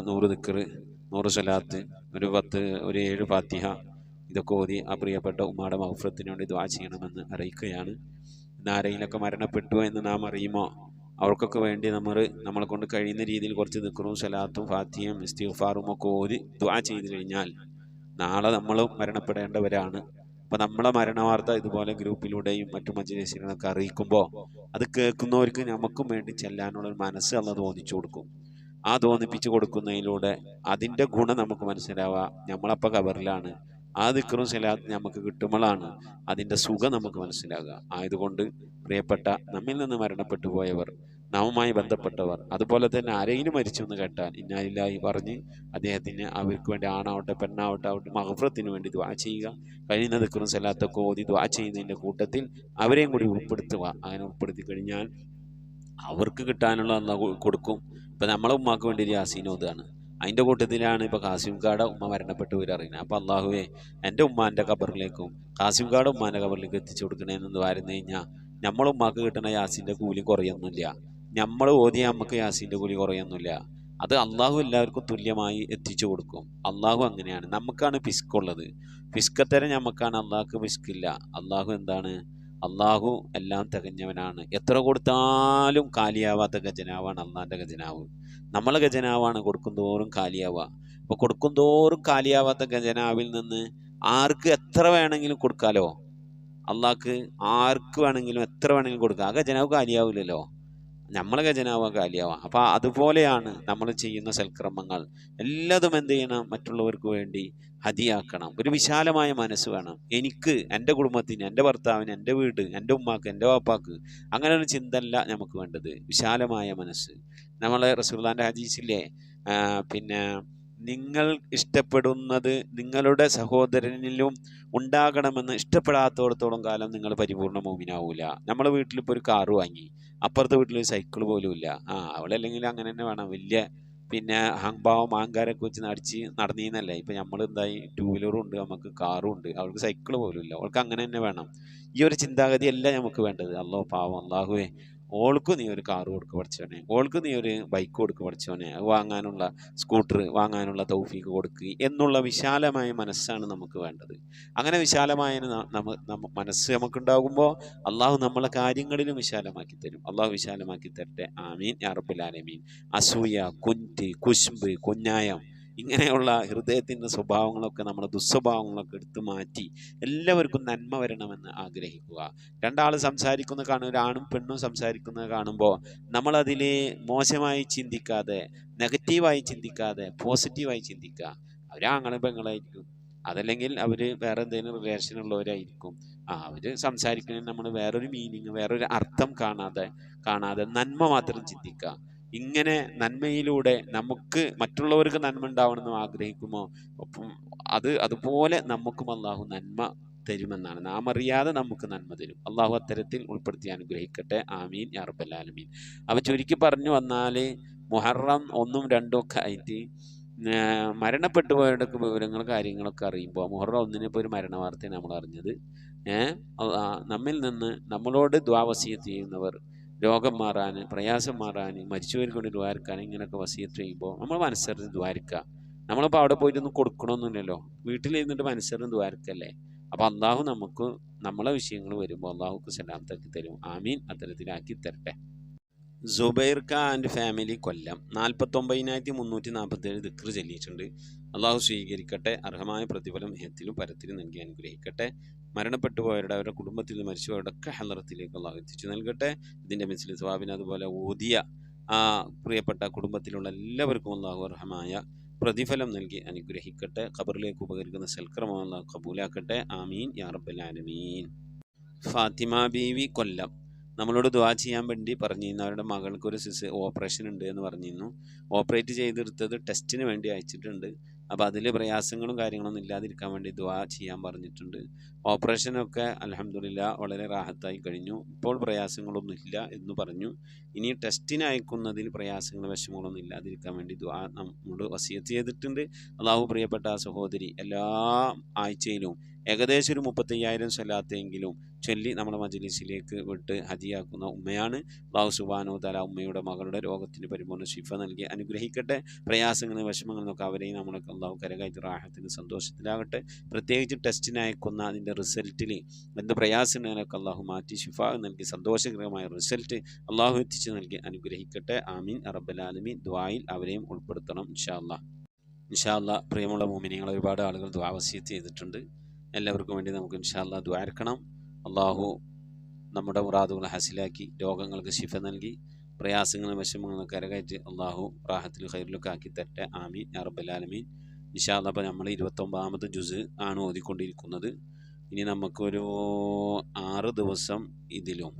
100 ദിക്ർ, 100 സ്വലാത്ത്, ഒരു 7 ഫാത്തിഹ ഇതൊക്കെ ഓതി ആ പ്രിയപ്പെട്ട ഉമ്മയുടെ മഗ്ഫിറത്തിന് വേണ്ടി ദുആ ചെയ്യണമെന്ന് അറിയിക്കുകയാണ്. ഇന്ന് ആരെങ്കിലൊക്കെ മരണപ്പെട്ടു എന്ന് നാം അറിയുമോ അവർക്കൊക്കെ വേണ്ടി നമ്മളെ കൊണ്ട് കഴിയുന്ന രീതിയിൽ കുറച്ച് ദിക്റും സ്വലാത്തും ഫാത്തിഹയും ഇസ്തിഗ്ഫാറും ഒക്കെ ഓതി ദുആ ചെയ്ത് കഴിഞ്ഞാൽ നാളെ നമ്മളും മരണപ്പെടേണ്ടവരാണ്. അപ്പം നമ്മളെ മരണവാർത്ത ഇതുപോലെ ഗ്രൂപ്പിലൂടെയും മറ്റു മജ്‌ലിസിലൊക്കെ അറിയിക്കുമ്പോൾ അത് കേൾക്കുന്നവർക്ക് നമുക്കും വേണ്ടി ചെല്ലാനുള്ളൊരു മനസ്സ് അള്ളാഹ് തോന്നിച്ചു കൊടുക്കും. ആ തോന്നിപ്പിച്ചു കൊടുക്കുന്നതിലൂടെ അതിൻ്റെ ഗുണം നമുക്ക് മനസ്സിലാവുക. നമ്മളപ്പോൾ ഖബറിലാണ്, ആ ദിക്റും സ്വലാത്തും നമുക്ക് കിട്ടുമ്പോഴാണ് അതിൻ്റെ സുഖം നമുക്ക് മനസ്സിലാകുക. ആയതുകൊണ്ട് പ്രിയപ്പെട്ട നമ്മിൽ നിന്ന് മരണപ്പെട്ടു പോയവർ, നാമുമായി ബന്ധപ്പെട്ടവർ, അതുപോലെ തന്നെ ആരെങ്കിലും മരിച്ചു എന്ന് കേട്ടാൽ ഇന്നാ ലില്ലാഹി പറഞ്ഞ് അദ്ദേഹത്തിന് അവർക്ക് വേണ്ടി ആണാവട്ടെ പെണ്ണാവട്ടെ അവരുടെ മഗ്ഫിറത്തിന് വേണ്ടി ദുആ ചെയ്യുക. കഴിയുന്ന ദിക്റും സ്വലാത്തൊക്കെ ഓതി ദുആ ചെയ്യുന്നതിൻ്റെ കൂട്ടത്തിൽ അവരെയും കൂടി ഉൾപ്പെടുത്തുക. അങ്ങനെ ഉൾപ്പെടുത്തി കഴിഞ്ഞാൽ അവർക്ക് കിട്ടാനുള്ള അല്ലാഹു കൊടുക്കും. ഇപ്പം നമ്മളെ ഉമ്മാക്ക് വേണ്ടി യാസീൻ ഓതുകയാണ്, അതിൻ്റെ കൂട്ടത്തിലാണ് ഇപ്പോൾ കാസിംകാട ഉമ്മ മരണപ്പെട്ടു വരറിയുന്നത്. അപ്പം അള്ളാഹുവേ എൻ്റെ ഉമ്മാൻ്റെ ഖബറിലേക്കും കാസിംകാട ഉമ്മാൻ്റെ ഖബറിലേക്ക് എത്തിച്ചു കൊടുക്കണേന്ന് വാരുന്നു കഴിഞ്ഞാൽ നമ്മളെ ഉമ്മാക്ക് കിട്ടുന്ന യാസീൻ്റെ കൂലി കുറയൊന്നുമില്ല, നമ്മൾ ഓതിയ നമുക്ക് യാസീൻ്റെ കൂലി കുറയൊന്നുമില്ല. അത് അള്ളാഹു എല്ലാവർക്കും തുല്യമായി എത്തിച്ചു കൊടുക്കും. അള്ളാഹു അങ്ങനെയാണ്. നമുക്കാണ് പിസ്കുള്ളത്, പിസ്കത്തരം നമുക്കാണ്, അള്ളാഹ്ക്ക് പിസ്കില്ല. അള്ളാഹു എന്താണ്? അള്ളാഹു എല്ലാം തികഞ്ഞവനാണ്. എത്ര കൊടുത്താലും കാലിയാവാത്ത ഖജനാവാണ് അള്ളാഹിൻ്റെ ഖജനാവ്. നമ്മളെ ഖജനാവാണ് കൊടുക്കുന്തോറും കാലിയാവുക. അപ്പോൾ കൊടുക്കുന്തോറും കാലിയാവാത്ത ഖജനാവിൽ നിന്ന് ആർക്ക് എത്ര വേണമെങ്കിലും കൊടുക്കാലോ. അള്ളാഹ്ക്ക് ആർക്ക് വേണമെങ്കിലും എത്ര വേണമെങ്കിലും കൊടുക്കാം. ആ ഖജനാവ് കാലിയാവില്ലല്ലോ, നമ്മളെ ഖജനാവ് കാലിയാവാം. അപ്പോൾ അതുപോലെയാണ് നമ്മൾ ചെയ്യുന്ന സൽക്രമങ്ങൾ എല്ലാതും എന്ത് ചെയ്യണം? മറ്റുള്ളവർക്ക് വേണ്ടി ഹദിയാക്കണം. ഒരു വിശാലമായ മനസ്സ് വേണം. എനിക്ക്, എൻ്റെ കുടുംബത്തിന്, എൻ്റെ ഭർത്താവിന്, എൻ്റെ വീട്, എൻ്റെ ഉമ്മാക്ക്, എൻ്റെ വാപ്പാക്ക്, അങ്ങനെ ഒരു ചിന്തല്ല നമുക്ക് വേണ്ടത്. വിശാലമായ മനസ്സ്. നമ്മളെ റസൂലുള്ളാഹിൻ്റെ ഹദീസില്ലേ, പിന്നെ നിങ്ങൾ ഇഷ്ടപ്പെടുന്നത് നിങ്ങളുടെ സഹോദരനിലും ഉണ്ടാകണമെന്ന് ഇഷ്ടപ്പെടാത്തോടത്തോളം കാലം നിങ്ങൾ പരിപൂർണ്ണ മോമിനാവൂല. നമ്മളെ വീട്ടിലിപ്പോൾ ഒരു കാറ് വാങ്ങി, അപ്പുറത്തെ വീട്ടിൽ സൈക്കിൾ പോലും ഇല്ല. അവളല്ലെങ്കിൽ അങ്ങനെ തന്നെ വേണം. വലിയ പിന്നെ അഹംഭാവം അഹങ്കാരമൊക്കെ വെച്ച് നടന്നീന്നല്ലേ. ഇപ്പം നമ്മൾ എന്തായി, 2 വീലറും ഉണ്ട്, നമുക്ക് കാറും ഉണ്ട്, അവൾക്ക് സൈക്കിൾ പോലും ഇല്ല, അവൾക്ക് അങ്ങനെ തന്നെ വേണം. ഈ ഒരു ചിന്താഗതിയല്ല നമുക്ക് വേണ്ടത്. അല്ലോ പാവം അള്ളാഹുവേ, ഓൾക്ക് നീ ഒരു കാറ് കൊടുക്കുക പഠിച്ചോനെ, ഓൾക്ക് നീ ഒരു ബൈക്ക് കൊടുക്കുക പഠിച്ചോനെ, അത് വാങ്ങാനുള്ള സ്കൂട്ടർ വാങ്ങാനുള്ള തൗഫീക്ക് കൊടുക്കുക എന്നുള്ള വിശാലമായ മനസ്സാണ് നമുക്ക് വേണ്ടത്. അങ്ങനെ വിശാലമായ മനസ്സ് നമുക്കുണ്ടാകുമ്പോൾ അള്ളാഹു നമ്മളെ കാര്യങ്ങളിലും വിശാലമാക്കി തരും. അള്ളാഹു വിശാലമാക്കി തരട്ടെ. ആമീൻ യാ റബ്ബൽ ആലമീൻ. അസൂയ, കുൻറ്റ്, കുശുമ്പ്, കുഞ്ഞായം, ഇങ്ങനെയുള്ള ഹൃദയത്തിൻ്റെ സ്വഭാവങ്ങളൊക്കെ, നമ്മുടെ ദുസ്വഭാവങ്ങളൊക്കെ എടുത്തു മാറ്റി എല്ലാവർക്കും നന്മ വരണമെന്ന് ആഗ്രഹിക്കുക. രണ്ടാൾ സംസാരിക്കുന്ന കാണും, ഒരാണും പെണ്ണും സംസാരിക്കുന്നത് കാണുമ്പോൾ നമ്മളതിൽ മോശമായി ചിന്തിക്കാതെ, നെഗറ്റീവായി ചിന്തിക്കാതെ പോസിറ്റീവായി ചിന്തിക്കുക. അവരാങ്ങളും പെങ്ങളായിരിക്കും, അതല്ലെങ്കിൽ അവർ വേറെ എന്തെങ്കിലും റിലേഷനുള്ളവരായിരിക്കും. അവർ സംസാരിക്കുന്നതിന് നമ്മൾ വേറൊരു മീനിങ്, വേറൊരു അർത്ഥം കാണാതെ നന്മ മാത്രം ചിന്തിക്കുക. ഇങ്ങനെ നന്മയിലൂടെ നമുക്ക് മറ്റുള്ളവർക്ക് നന്മ ഉണ്ടാവണമെന്ന് ആഗ്രഹിക്കുമോ അതുപോലെ നമുക്കും അള്ളാഹു നന്മ തരുമെന്നാണ്. നാം അറിയാതെ നമുക്ക് നന്മ തരും. അള്ളാഹു അത്തരത്തിൽ ഉൾപ്പെടുത്തി അനുഗ്രഹിക്കട്ടെ. ആമീൻ യാ റബ്ബൽ ആലമീൻ. അപ്പോൾ ചുരുക്കി പറഞ്ഞു വന്നാൽ മുഹറം 1, 2 ഒക്കെ ആയിട്ട് മരണപ്പെട്ടു പോയവരുടെ വിവരങ്ങൾ കാര്യങ്ങളൊക്കെ അറിയുമ്പോൾ മുഹറം 1 ഇപ്പോൾ ഒരു മരണ വാർത്തയാണ് നമ്മൾ അറിഞ്ഞത്. നമ്മിൽ നിന്ന് നമ്മളോട് ദുആ വസിയത്ത് ചെയ്യുന്നവർ രോഗം മാറാൻ, പ്രയാസം മാറാൻ, മരിച്ചവർക്ക് വേണ്ടി ദ്വാരക്കാൻ, ഇങ്ങനെയൊക്കെ വസിയത്ത് ചെയ്യുമ്പോൾ നമ്മൾ മനസ്സറിഞ്ഞ് ദ്വാരിക്കുക. നമ്മളിപ്പോൾ അവിടെ പോയിട്ടൊന്നും കൊടുക്കണമെന്നില്ലല്ലോ, വീട്ടിലിരുന്നിട്ട് മനസ്സറിഞ്ഞ് ദ്വാരക്കല്ലേ. അപ്പോൾ അള്ളാഹു നമുക്ക് നമ്മളെ വിഷയങ്ങൾ വരുമ്പോൾ അള്ളാഹുക്ക് സലാമത്താക്കി തരും. ആമീൻ അത്തരത്തിലാക്കി തരട്ടെ. സുബൈർ ഖാ ആൻഡ് ഫാമിലി കൊല്ലം 49,347 ദിക്ർ ചൊല്ലിയിട്ടുണ്ട്. അള്ളാഹു സ്വീകരിക്കട്ടെ. അർഹമായ പ്രതിഫലം ഹെത്തിലും പരത്തിലും നൽകി അനുഗ്രഹിക്കട്ടെ. മരണപ്പെട്ടു പോയവരുടെ, അവരുടെ കുടുംബത്തിൽ നിന്ന് മരിച്ചവരുടെ ഒക്കെ ഹലറത്തിലേക്ക് അള്ളാഹു എത്തിച്ചു നൽകട്ടെ. ഇതിൻ്റെ മിസ്ലി സ്വാബിന് അതുപോലെ ഓതിയ ആ പ്രിയപ്പെട്ട കുടുംബത്തിലുള്ള എല്ലാവർക്കും അള്ളാഹു അർഹമായ പ്രതിഫലം നൽകി അനുഗ്രഹിക്കട്ടെ. ഖബറിലേക്ക് ഉപകരിക്കുന്ന സൽക്രമം അള്ളാഹു കബൂലാക്കട്ടെ. ആമീൻ യാ റബ്ബൽ ആലമീൻ. ഫാത്തിമ ബീവി കൊല്ലം നമ്മളോട് ദുആ ചെയ്യാൻ വേണ്ടി പറഞ്ഞിരുന്നു. അവരുടെ മകൾക്കൊരു ഓപ്പറേഷൻ ഉണ്ട് എന്ന് പറഞ്ഞിരുന്നു. ഓപ്പറേറ്റ് ചെയ്തെടുത്തത് ടെസ്റ്റിന് വേണ്ടി അയച്ചിട്ടുണ്ട്. അപ്പോൾ അതിൽ പ്രയാസങ്ങളും കാര്യങ്ങളൊന്നും ഇല്ലാതിരിക്കാൻ വേണ്ടി ദുആ ചെയ്യാൻ പറഞ്ഞിട്ടുണ്ട്. ഓപ്പറേഷനൊക്കെ അൽഹംദുലില്ലാ വളരെ റാഹത്തായി കഴിഞ്ഞു. ഇപ്പോൾ പ്രയാസങ്ങളൊന്നും ഇല്ല എന്ന് പറഞ്ഞു. ഇനി ടെസ്റ്റിന് അയക്കുന്നതിൽ പ്രയാസങ്ങളും വിഷമങ്ങളൊന്നും ഇല്ലാതിരിക്കാൻ വേണ്ടി ദുആ നമ്മോട് വസിയത്ത് ചെയ്തിട്ടുണ്ട്. അള്ളാഹു പ്രിയപ്പെട്ട ആ സഹോദരി എല്ലാ ആഴ്ചയിലും ഏകദേശം ഒരു 35,000 സ്വലാത്തെങ്കിലും ചൊല്ലി നമ്മുടെ മജ്‌ലിസിലേക്ക് വിട്ട് ഹദിയാക്കുന്ന ഉമ്മയാണ്. അല്ലാഹു സുബ്ഹാനഹു വ തആല ഉമ്മയുടെ മകളുടെ രോഗത്തിന് പരിപൂർണ്ണ ശിഫ നൽകി അനുഗ്രഹിക്കട്ടെ. പ്രയാസങ്ങളും വിഷമങ്ങളൊക്കെ അവരെയും നമ്മളൊക്കെ അല്ലാഹു കരകയറ്റി റാഹത്തിന് സന്തോഷത്തിലാകട്ടെ. പ്രത്യേകിച്ച് ടെസ്റ്റിന് അയക്കുന്ന അതിൻ്റെ റിസൾട്ടിൽ എന്ത് പ്രയാസങ്ങളൊക്കെ അല്ലാഹു മാറ്റി ശിഫ നൽകി സന്തോഷകരമായ റിസൾട്ട് അല്ലാഹു എത്തിച്ചു നൽകി അനുഗ്രഹിക്കട്ടെ. ആമീൻ റബ്ബൽ ആലമീൻ. ദുആയിൽ അവരെയും ഉൾപ്പെടുത്തണം ഇൻഷാ അല്ലാഹ്. പ്രിയമുള്ള മുഅ്മിനീങ്ങൾ, ഒരുപാട് ആളുകൾ ദുആ വസിയത്ത് ചെയ്തിട്ടുണ്ട്. എല്ലാവർക്കും വേണ്ടി നമുക്ക് ഇൻഷാ അല്ലാഹ് ദുആർക്കണം. അള്ളാഹു നമ്മുടെ മുറാദുകൾ ഹാസിലാക്കി രോഗങ്ങൾക്ക് ശിഫ നൽകി പ്രയാസങ്ങളും വിഷമങ്ങളും കരകയറ്റി അള്ളാഹു റാഹത്തിൽ ഖൈറിലൊക്കെ ആക്കി തരട്ടെ. ആമീൻ യാ റബ്ബൽ ആലമീൻ. ഇൻഷാ അല്ലാഹ്. അപ്പോൾ നമ്മൾ 29ാമത്തെ ജുസ് ആണ് ഓതിക്കൊണ്ടിരിക്കുന്നത്. ഇനി നമുക്കൊരു 6 ദിവസം ഇതിലും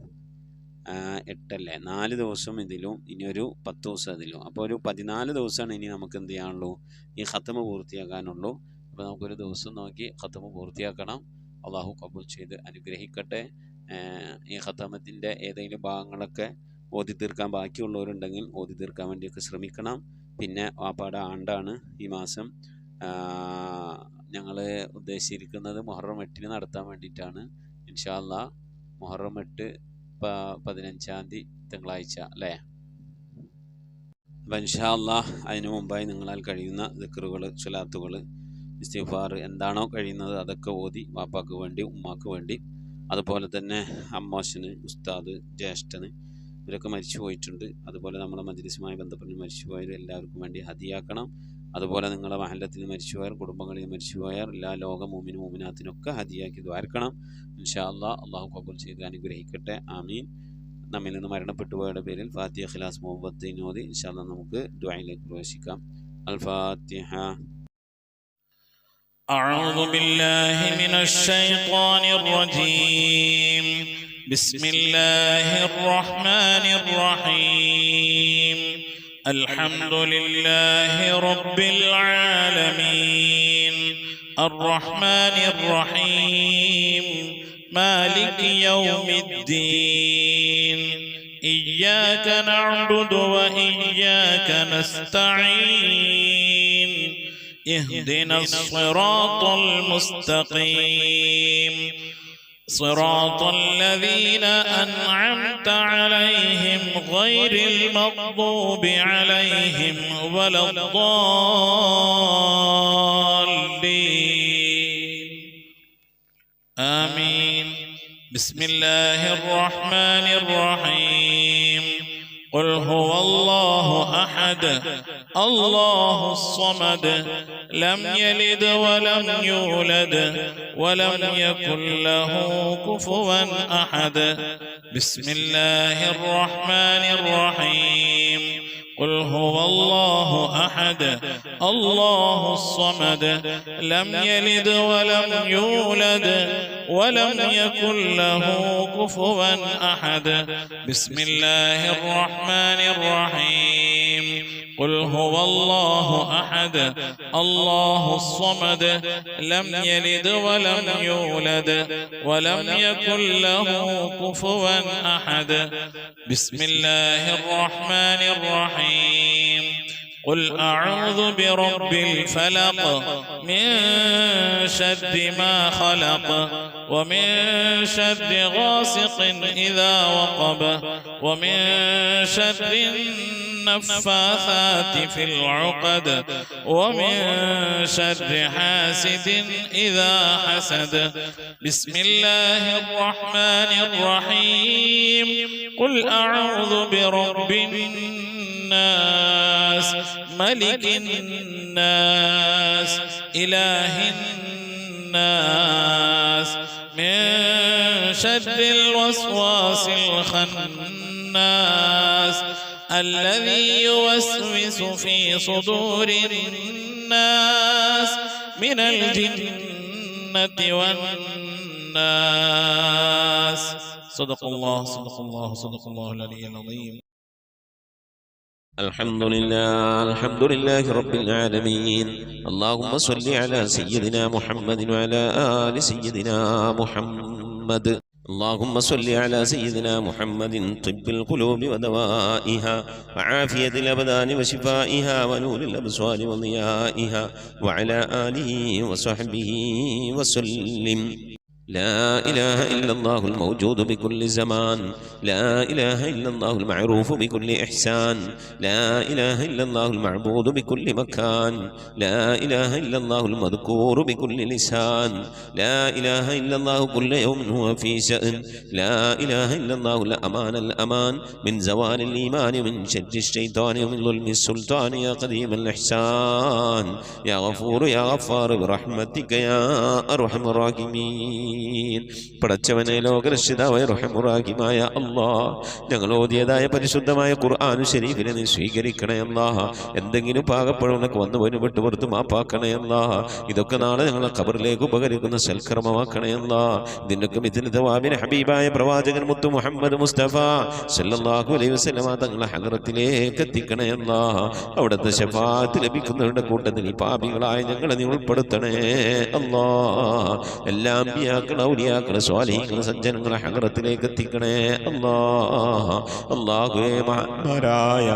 8 4 ദിവസം ഇതിലും ഇനി ഒരു 10 ദിവസം ഇതിലും, അപ്പോൾ ഒരു 14 ദിവസമാണ് ഇനി നമുക്ക് എന്ത് ചെയ്യാനുള്ളൂ, ഈ ഖത്തമ് പൂർത്തിയാക്കാനുള്ളൂ. അപ്പോൾ നമുക്കൊരു ദിവസം നോക്കി ഖത്തമ് പൂർത്തിയാക്കണം. അള്ളാഹു ഖബൂൽ ചെയ്ത് അനുഗ്രഹിക്കട്ടെ. ഈ ഖത്തമത്തിൻ്റെ ഏതെങ്കിലും ഭാഗങ്ങളൊക്കെ ഓതി തീർക്കാൻ ബാക്കിയുള്ളവരുണ്ടെങ്കിൽ ഓതി തീർക്കാൻ വേണ്ടിയൊക്കെ ശ്രമിക്കണം. പിന്നെ വാപ്പാടെ ആണ്ടാണ് ഈ മാസം. ഞങ്ങൾ ഉദ്ദേശിച്ചിരിക്കുന്നത് മുഹറം 8 നടത്താൻ വേണ്ടിയിട്ടാണ്. ഇൻഷാ അല്ലാഹ് മുഹറം 8 15-ാം തീയതി തിങ്കളാഴ്ച അല്ലേ. അപ്പം ഇൻഷാ അല്ലാഹ് അതിനു മുമ്പായി നിങ്ങളാൽ കഴിയുന്ന ദിക്റുകൾ, സ്വലാത്തുകൾ, ഇസ്തിഗ്ഫാർ എന്താണോ കഴിയുന്നത് അതൊക്കെ ഓതി വാപ്പാക്ക് വേണ്ടി, ഉമ്മാക്ക് വേണ്ടി, അതുപോലെ തന്നെ അമ്മോശന്, ഉസ്താദ്, ജ്യേഷ്ഠന് ഇവരൊക്കെ മരിച്ചു പോയിട്ടുണ്ട്. അതുപോലെ നമ്മളെ മജ്ലിസുമായി ബന്ധപ്പെട്ട് മരിച്ചുപോയവർ എല്ലാവർക്കും വേണ്ടി ഹദിയാക്കണം. അതുപോലെ നിങ്ങളെ മഹല്ലത്തിൽ മരിച്ചുപോയവർ, കുടുംബങ്ങളിൽ മരിച്ചുപോയവർ, എല്ലാ ലോക മോമിനും മോമിനാത്തിനൊക്കെ ഹദിയാക്കി ദ്വാരക്കണം. ഇൻഷാ അല്ലാഹ്. അള്ളാഹു ഖബൂൽ ചെയ്ത് അനുഗ്രഹിക്കട്ടെ. ആമീൻ. നമ്മിൽ നിന്ന് മരണപ്പെട്ടു പോയവരുടെ പേരിൽ ഫാത്തിഹ, ഖിലാസ്, മുഹബ്ബത്തീൻ ഓതി ഇൻഷാ അല്ലാഹ് നമുക്ക് ദുആയിലേക്ക് പ്രവേശിക്കാം. അൽ ഫാത്തിഹ. أعوذ بالله من الشيطان الرجيم. بسم الله الرحمن الرحيم. الحمد لله رب العالمين الرحمن الرحيم مالك يوم الدين إياك نعبد وإياك نستعين اهدنا الصراط المستقيم صراط الذين أنعمت عليهم غير المغضوب عليهم ولا الضالين آمين. بسم الله الرحمن الرحيم. قل هو الله أحد الله الصمد لم يلد ولم يولد ولم يكن له كفوا أحد. بسم الله الرحمن الرحيم. قل هو الله أحد الله الصمد لم يلد ولم يولد ولم يكن له كفوا أحد. بسم الله الرحمن الرحيم. قل هو الله أحد الله الصمد لم يلد ولم يولد ولم يكن له كفوا أحد. بسم الله الرحمن الرحيم. قل أعوذ برب الفلق من شر ما خلق ومن شر غاسق إذا وقب ومن شر النفاثات في العقد ومن شر حاسد إذا حسد. بسم الله الرحمن الرحيم. قل أعوذ برب الناس ملك الناس إله الناس من شر الوسواس الخناس الذي يوسوس في صدور الناس من الجنة والناس. صدق الله صدق الله صدق الله العلي العظيم. الحمد لله رب العالمين. اللهم صل على سيدنا محمد وعلى آل سيدنا محمد. اللهم صل على سيدنا محمد طب القلوب ودوائها وعافية الأبدان وشفائها ونور الأبصار وضيائها وعلى آله وصحبه وسلم. لا إله إلا الله الموجود بكل زمان، لا إله إلا الله المعروف بكل إحسان، لا إله إلا الله المعبود بكل مكان، لا إله إلا الله المذكور بكل لسان، لا إله إلا الله كل يوم هو في شأن، لا إله إلا الله الأمان الأمان من زوال الإيمان من شر الشيطان ومن ظلم السلطان. يا قديم الإحسان يا غفور يا غفار برحمتك يا أرحم الراحمين. ആമീൻ. പടച്ചവനെ ലോകരക്ഷിതാവായ റഹ്മുറാഹിമായ അല്ലാഹ്, ഞങ്ങൾ ഓതിയതായ പരിശുദ്ധമായ ഖുർആൻ ശരീഫിനെ നീ സ്വീകരിക്കണേ അല്ലാഹ്. എന്തെങ്കിലും പാകപ്പഴമൊക്കെ വന്നു വരും വിട്ടു പുറത്ത് മാപ്പാക്കണേ അല്ലാഹ്. ഇതൊക്കെ നാളെ ഞങ്ങളെ ഖബറിലേക്ക് ഉപകരിക്കുന്ന സൽക്കർമ്മമാക്കണേ അല്ലാഹ്. ഇതിനൊക്കെ ഇതിന് തവാബിന് ഹബീബായ പ്രവാചകൻ മുത്തു മുഹമ്മദ് മുസ്തഫ സല്ലല്ലാഹു അലൈഹി വസല്ലമ തങ്ങളെ ഹദറത്തിലേക്ക് എത്തിക്കണേ അല്ലാഹ്. അവിടുത്തെ ശഫാഅത്ത് ലഭിക്കുന്നവരുടെ കൂട്ടത്തിൽ ഈ പാപികളായ ഞങ്ങളെ നീ ഉൾപ്പെടുത്തണേ അല്ലാഹ്. എല്ലാ അമ്പിയാക്കളെ ഔലിയാക്കളെ സ്വാലിഹീങ്ങളെ സജ്ജനങ്ങളെ ഹദറത്തിലേക്ക് എത്തിക്കണേ അല്ലാഹ്. അല്ലാഹുവേ, മഹാന്മാരായ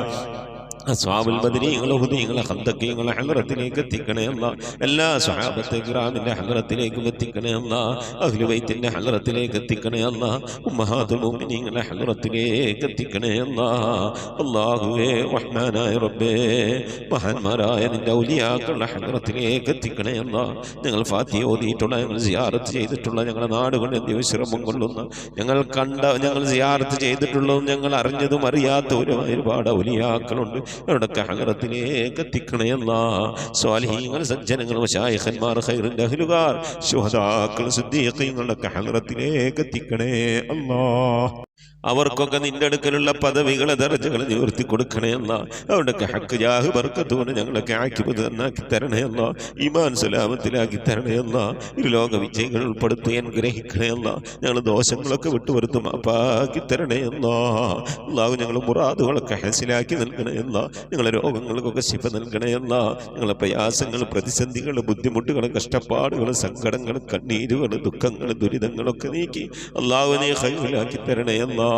അസ്ഹാബുൽ ബദരീങ്ങളെ ഹുദീങ്ങളെ ഖന്ദഖീങ്ങളെ ഹദറത്തിലേക്ക് എത്തിക്കണേ അല്ലാഹ്. എല്ലാ സ്വഹാബത്തെ കിറാമിന്റെ ഹദറത്തിലേക്കും എത്തിക്കണേ അല്ലാഹ്. അഹ്ലു ബൈത്തിന്റെ ഹദറത്തിലേക്ക് എത്തിക്കണേ അല്ലാഹ്. ഉമ്മഹാത്തുൽ മുഅ്മിനീങ്ങളെ ഹദറത്തിലേക്ക് എത്തിക്കണേ അല്ലാഹ്. അല്ലാഹുവേ, റഹ്മാനായ റബ്ബേ, മഹാന്മാരായ നിന്റെ ഔലിയാക്കളുടെ ഹദറത്തിലേക്ക് എത്തിക്കണേ അല്ലാഹ്. ഞങ്ങൾ ഫാത്തിഹ ഓതിയിട്ടുള്ള, ഞങ്ങൾ സിയാറത്ത് ചെയ്തിട്ടുള്ള, ഞങ്ങളുടെ നാടുകളിൽ വിശ്രമം കൊള്ളുന്ന, ഞങ്ങൾ സിയാറത്ത് ചെയ്തിട്ടുള്ളതും ഞങ്ങൾ അറിഞ്ഞതും അറിയാത്തവരുമായ ഒരുപാട് ഔലിയാക്കളുണ്ട്. അവരുടെയൊക്കെ ഹദറത്തിലേക്ക് എത്തിക്കണേ അല്ലാഹ്. സ്വാലിഹീങ്ങൾ, സജ്ജനങ്ങൾ, മശായിഖന്മാർ, ഖൈറിന്റെ അഹ്ലുകാർ, ശുഹദാക്കൾ, സിദ്ദീഖീങ്ങളുടെ ഹദറത്തിലേക്ക് എത്തിക്കണേ അല്ലാഹ്. അവർക്കൊക്കെ നിന്റെ അടുക്കലുള്ള പദവികളെ ദർജകളെ നിവർത്തി കൊടുക്കണേ അല്ലാഹ്. അവരുടെയൊക്കെ ഹക്ക് ജാഹ് ബർക്കത്ത് കൊണ്ട് ഞങ്ങളൊക്കെ ആക്കിപത് നന്നാക്കി തരണേ അല്ലാഹ്. ഈമാൻ സലാമത്തിലാക്കി തരണേ അല്ലാഹ്. ഇരുലോക വിജയികൾ ഉൾപ്പെടുത്തി അനുഗ്രഹിക്കണേ അല്ലാഹ്. ഞങ്ങൾ ദോഷങ്ങളൊക്കെ വിട്ടുവരുത്ത് മാപ്പാക്കി തരണേ അല്ലാഹ്. അല്ലാഹു ഞങ്ങൾ മുറാദുകളൊക്കെ ഹസിലാക്കി നൽകണേ അല്ലാഹ്. ഞങ്ങളെ രോഗങ്ങൾക്കൊക്കെ ശിഫ നൽകണേ അല്ലാഹ്. ഞങ്ങളെ പ്രയാസങ്ങൾ, പ്രതിസന്ധികൾ, ബുദ്ധിമുട്ടുകൾ, കഷ്ടപ്പാടുകൾ, സങ്കടങ്ങൾ, കണ്ണീരുകൾ, ദുഃഖങ്ങൾ, ദുരിതങ്ങളൊക്കെ നീക്കി അല്ലാഹുവിനെ ഖൈറിലാക്കി തരണേ അല്ലാഹ്.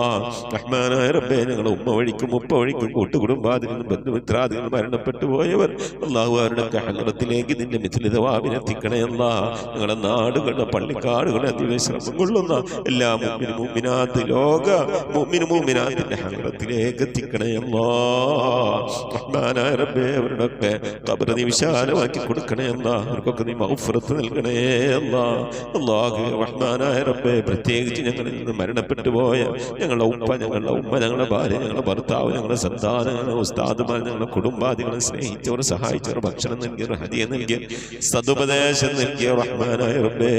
റഹ്മാനായ റബ്ബേ, ഞങ്ങളുടെ ഉമ്മ വഴിക്കും ഉപ്പ വഴിക്കും കൂട്ടുകുടുംബാദികളും ബന്ധുമിത്രാദികളും മരണപ്പെട്ടു പോയവർ അല്ലാഹു അവരുടെ ഹദറത്തിലേക്ക് നിന്റെ മിഥിലിതവാവിനെ എത്തിക്കണേ അല്ലാഹ്. ഞങ്ങളുടെ നാടുകളുടെ പള്ളിക്കാടുകളെ അതിവിശ്രമം കൊള്ളുന്ന എല്ലാ മുഅ്മിനും മുഅ്മിനാത്ത്, ലോക മുഅ്മിനും മുഅ്മിനാത്തിന്റെ ഹദറത്തിലേക്ക് എത്തിക്കണേ അല്ലാഹ്. റഹ്മാനായ റബ്ബേ, അവരുടെയൊക്കെ ഖബർ നീ വിശാലമാക്കി കൊടുക്കണേ അല്ലാഹ്. അവർക്കൊക്കെ നീ മഗ്ഫിറത്ത് നൽകണേ അല്ലാഹ്. അല്ലാഹു റഹ്മാനായ റബ്ബേ, പ്രത്യേകിച്ച് ഞങ്ങളിൽ നിന്ന് മരണപ്പെട്ടു പോയ ഞങ്ങളുടെ ഉപ്പ, ഞങ്ങളുടെ ഉമ്മ, ഞങ്ങളുടെ ഭാര്യ, ഞങ്ങളുടെ ഭർത്താവ്, ഞങ്ങളുടെ സന്താനം, ഞങ്ങളുടെ ഉസ്താദുമാർ, ഞങ്ങളുടെ കുടുംബാദികളെ സ്നേഹിച്ചവർ, സഹായിച്ചവർ, ഭക്ഷണം നൽകിയവർ, ഹദിയ നൽകിയ, സദുപദേശം നൽകിയ റഹ്മാനായ റബ്ബേ,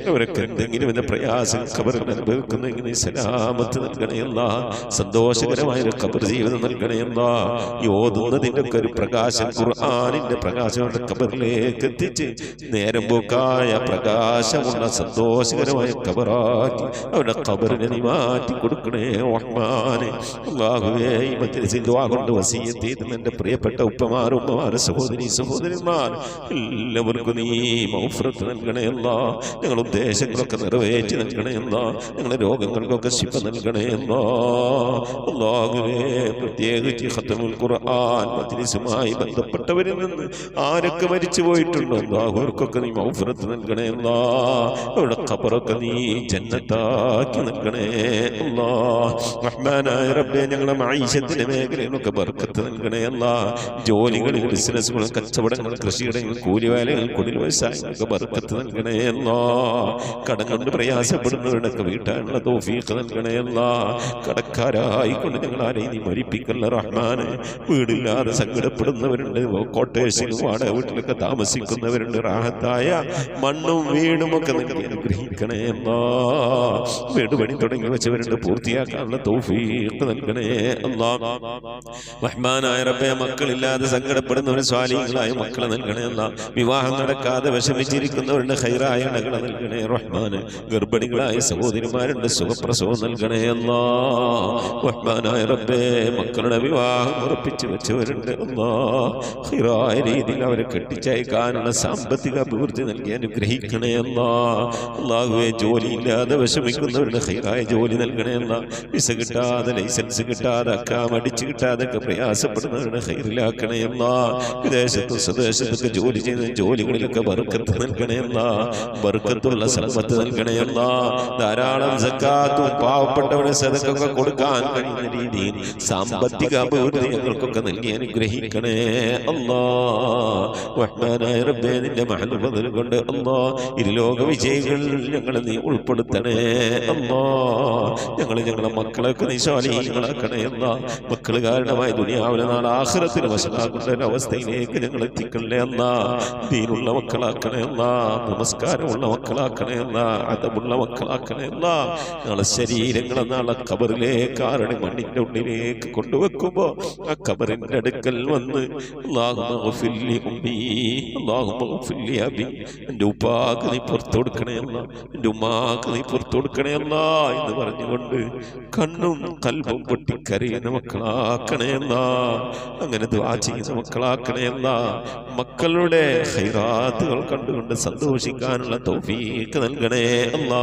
അവരൊക്കെ എന്തെങ്കിലും എന്ന പ്രയാസം ഖബറിൽ അനുഭവിക്കുന്നെങ്കിൽ സലാമത്ത് നൽകണേ അല്ലാഹ്. സന്തോഷകരമായ ഒരു ഖബർ ജീവിതം നൽകണേ അല്ലാഹ്. ഈ ഓതുന്നതിൻ്റെ ഒക്കെ ഒരു പ്രകാശം, ഖുർആനിന്റെ പ്രകാശം അവരുടെ ഖബറിലേക്ക് എത്തിച്ച് നേരം പോക്കായ പ്രകാശമുള്ള സന്തോഷകരമായ ഖബറാക്കി അവരുടെ ഖബറിനെ നീ മാറ്റി കൊടുക്കണേ റഹ്മാനെ. അല്ലാഹുവേ, ഈ മജ്ലിസിൽ ദുആ കൊണ്ട് വസിയത്ത് ചെയ്ത എൻ്റെ പ്രിയപ്പെട്ട ഉപ്പമാർ, ഉമ്മമാർ, സഹോദരന്മാർ എല്ലാവർക്കും നീ മഗ്ഫിറത്ത് നൽകണേ അല്ലാഹ്. ഞങ്ങളുടെ ഉദ്ദേശങ്ങളൊക്കെ നിറവേറ്റി നൽകണേ അല്ലാഹ്. ഞങ്ങളുടെ രോഗങ്ങൾക്കൊക്കെ ശിഫ നൽകണേ അല്ലാഹ്. അല്ലാഹുവേ, പ്രത്യേകിച്ച് ഖത്മുൽ ഖുർആൻ മജ്ലിസുമായി ബന്ധപ്പെട്ടവരിൽ നിന്ന് ആരൊക്കെ മരിച്ചു പോയിട്ടുണ്ടോ അല്ലാഹു അവർക്കൊക്കെ നീ മഗ്ഫിറത്ത് നൽകണേ അല്ലാഹ്. അവരുടെ ഖബറൊക്കെ നീ ജന്നത്താക്കി നൽകണേ അല്ലാഹ്. റഹ്മാനായ റബ്ബേ, ഞങ്ങളുടെ മഈശത്തിന്റെ മേഖലയിലൊക്കെ ബർക്കത്ത് നൽകണേ അല്ലാഹ്. ജോലികളിൽ, ബിസിനസ്സുകളും, കച്ചവടങ്ങൾ, കൃഷിയിടങ്ങൾ, കൂലിവേലകൾ, കുടിൽ വ്യവസായങ്ങൾക്ക് ബർക്കത്ത് നൽകണേ അല്ലാഹ്. കടം കൊണ്ട് പ്രയാസപ്പെടുന്നവരുടെയൊക്കെ വീട്ടാനുള്ള തൗഫീഖ് നൽകണേ അല്ലാഹ്. കടക്കാരായിക്കൊണ്ട് ഞങ്ങൾ ആരെയും നീ മരിപ്പിക്കല്ല റഹ്മാനെ. വീടില്ലാതെ സങ്കടപ്പെടുന്നവരുണ്ട്, കോട്ടേഴ്സിലും വാടക വീട്ടിലൊക്കെ താമസിക്കുന്നവരുണ്ട്. റാഹത്തായ മണ്ണും വീടും ഒക്കെ നൽകി അനുഗ്രഹിക്കണേ അല്ലാഹ്. വീട് പണി തുടങ്ങി വെച്ചവരുണ്ട്, പൂർത്തിയാക്കാനുള്ള തൗഫീഖ് നൽകണേ അല്ലാഹ്. റഹ്മാനായ റബ്ബേ, മക്കളില്ലാതെ സങ്കടപ്പെടുന്നവർ സ്വാലിഹീങ്ങളായ മക്കളെ നൽകണേ അല്ലാഹ്. വിവാഹം നടക്കാതെ വിഷമിച്ചിരിക്കുന്നവരുടെ ഖൈറായ ഇണകളെ നൽകണേ റഹ്മാന്. ഗർഭിണികളായ സഹോദരിമാരുണ്ട്, സുഖപ്രസവം നൽകണേ അല്ലാഹ്. റഹ്മാനായ റബ്ബേ, മക്കളുടെ വിവാഹം ഉറപ്പിച്ചു വെച്ചവരുണ്ട് അല്ലാഹ്. ഖൈറായ രീതിയിൽ അവരെ കെട്ടിച്ചയക്കാനുള്ള സാമ്പത്തിക അഭിവൃദ്ധി നൽകി അനുഗ്രഹിക്കണേ അല്ലാഹ്. അല്ലാഹുവേ, ജോലിയില്ലാതെ വിഷമിക്കുന്നവരുടെ ഖൈറായ ജോലി നൽകണേ അല്ലാഹ്. വിസ കിട്ടാതെ, ലൈസൻസ് കിട്ടാതെ, അക്കാം അടിച്ചു കിട്ടാതൊക്കെ പ്രയാസപ്പെടുന്നവരുടെ ഖൈറിലാക്കണേ അല്ലാഹ്. വിദേശത്തും സ്വദേശത്തൊക്കെ ജോലി ചെയ്യുന്ന ജോലികളിലൊക്കെ ബർക്കത്ത് നൽകണേ അല്ലാഹ്. ബർക്കത്തുള്ള സലമത്ത് നൽകണേ അല്ലാഹ്. ധാരാളം സക്കാത്തും പാവപ്പെട്ടവരെ സദഖയൊക്കെ കൊടുക്കാൻ കഴിയുന്ന രീതിയിൽ സാമ്പത്തിക അഭിവൃദ്ധി ഞങ്ങൾക്കൊക്കെ നൽകി അനുഗ്രഹിക്കണേ അല്ലാഹ്. റഹ്മാനായ റബ്ബേ, നിന്റെ മഹൽ ഫദ്ൽ കൊണ്ട് അല്ലാഹ് ഇരുലോക വിജയികൾ ഞങ്ങളെ നീ ഉൾപ്പെടുത്തണേ അല്ലാഹ്. ഞങ്ങളെ മക്കളൊക്കെ നീ സ്വാലിഹീങ്ങളാക്കണേ അല്ലാ. മക്കള് കാരണമായി ദുനിയാവിലെ നാളെ ആഖിറത്തിന് വശമാക്കുന്ന ഒരവസ്ഥയിലേക്ക് ഞങ്ങൾ എത്തിക്കണേ അല്ലാ. ദീനുള്ള മക്കളാക്കണേ അല്ലാ. നമസ്കാരമുള്ള മക്കളാക്കണേ അല്ലാ. അദബുള്ള മക്കളാക്കണേ അല്ലാ. ഞങ്ങളെ ശരീരങ്ങളെ നാളെ ഖബറിലേക്ക് ആരുടെ മണ്ണിന്റെ ഉള്ളിലേക്ക് കൊണ്ടുവെക്കുമ്പോ ആ ഖബറിന്റെ അടുക്കൽ വന്ന് എന്റെ ഉപ്പാക്ക് നീ പുറത്തു കൊടുക്കണേയല്ല, എന്റെ ഉമ്മാക്ക് നീ പുറത്തു കൊടുക്കണേയല്ല എന്ന് പറഞ്ഞുകൊണ്ട് കണ്ണും കൽബും പൊട്ടിക്കരയുന്ന മക്കളാക്കണേയല്ല. അങ്ങനെ ദുആ ചെയ്യുന്ന മക്കളാക്കണേയല്ല. മക്കളുടെ ഖൈറാത്തുകൾ കണ്ടുകൊണ്ട് സന്തോഷിക്കാനുള്ള തൗഫീഖ് നൽകണേ അല്ലാ.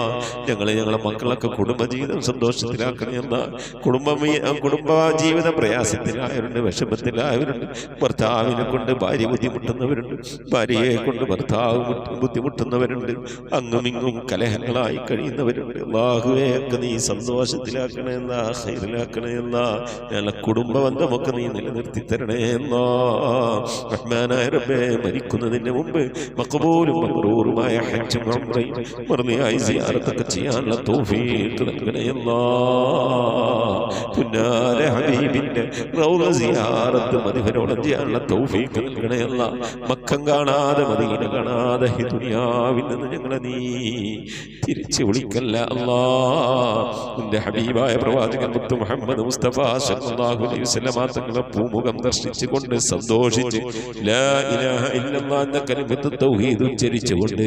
ഞങ്ങളെ മക്കളൊക്കെ കുടുംബജീവിതം സന്തോഷത്തിലാക്കണേ അല്ലാ. കുടുംബ ജീവിത പ്രയാസത്തിലായവരുണ്ട്, വിഷമത്തിലായവരുണ്ട്. ഭർത്താവിനെ കൊണ്ട് ഭാര്യ ബുദ്ധിമുട്ടുന്നവരുണ്ട്, ഭാര്യയെ കൊണ്ട് ഭർത്താവ് ബുദ്ധിമുട്ടുന്നവരുണ്ട്. അങ്ങുമിങ്ങും കലഹങ്ങളായി കഴിയുന്നവരുണ്ട്. അല്ലാഹുവേ ഒക്കെ നീ സന്തോഷത്തിലാക്കണേ എന്നാ, ഖൈറിലാക്കണേ എന്നാ. ഞങ്ങളെ കുടുംബ ബന്ധമൊക്കെ നീ നിലനിർത്തി തരണേ എന്നാ. റഹ്മാനായ റബ്ബേ, മരിക്കുന്നതിന് മുമ്പ് മഖബൂലും മബ്റൂറുമായ ഹജ്ജും ഉംറയും മർദിയായി സിയാറത്തൊക്കെ ചെയ്യാനുള്ള തൗഫീഖ് നൽകണേ അല്ലാ. പുന്നാര ഹബീബിന്റെ റൗള സിയാറത്ത് മദിഹരോളം ചെയ്യാനുള്ള തൗഫീഖ് നൽകണേ അല്ലാ. മക്കം കാണാതെ മദീന കാണാതെ ഈ ദുനിയാവിൽ നിന്ന് ഞങ്ങളെ നീ തിരിച്ചു വിളിക്കല്ല അല്ലാ. നിന്റെ ഹബീബായ പ്രവാചകൻ മുത്ത് മുഹമ്മദ് മുസ്തഫ സല്ലല്ലാഹു അലൈഹി വസല്ലം തങ്ങളെ പൂമുഖം ദർശിച്ചുകൊണ്ട് സന്തോഷിച്ച് ലാ ഇലാഹ ഇല്ലല്ലാഹ് എന്ന കലിമത്ത് തൗഹീദ് ഉച്ചരിച്ചുകൊണ്ട്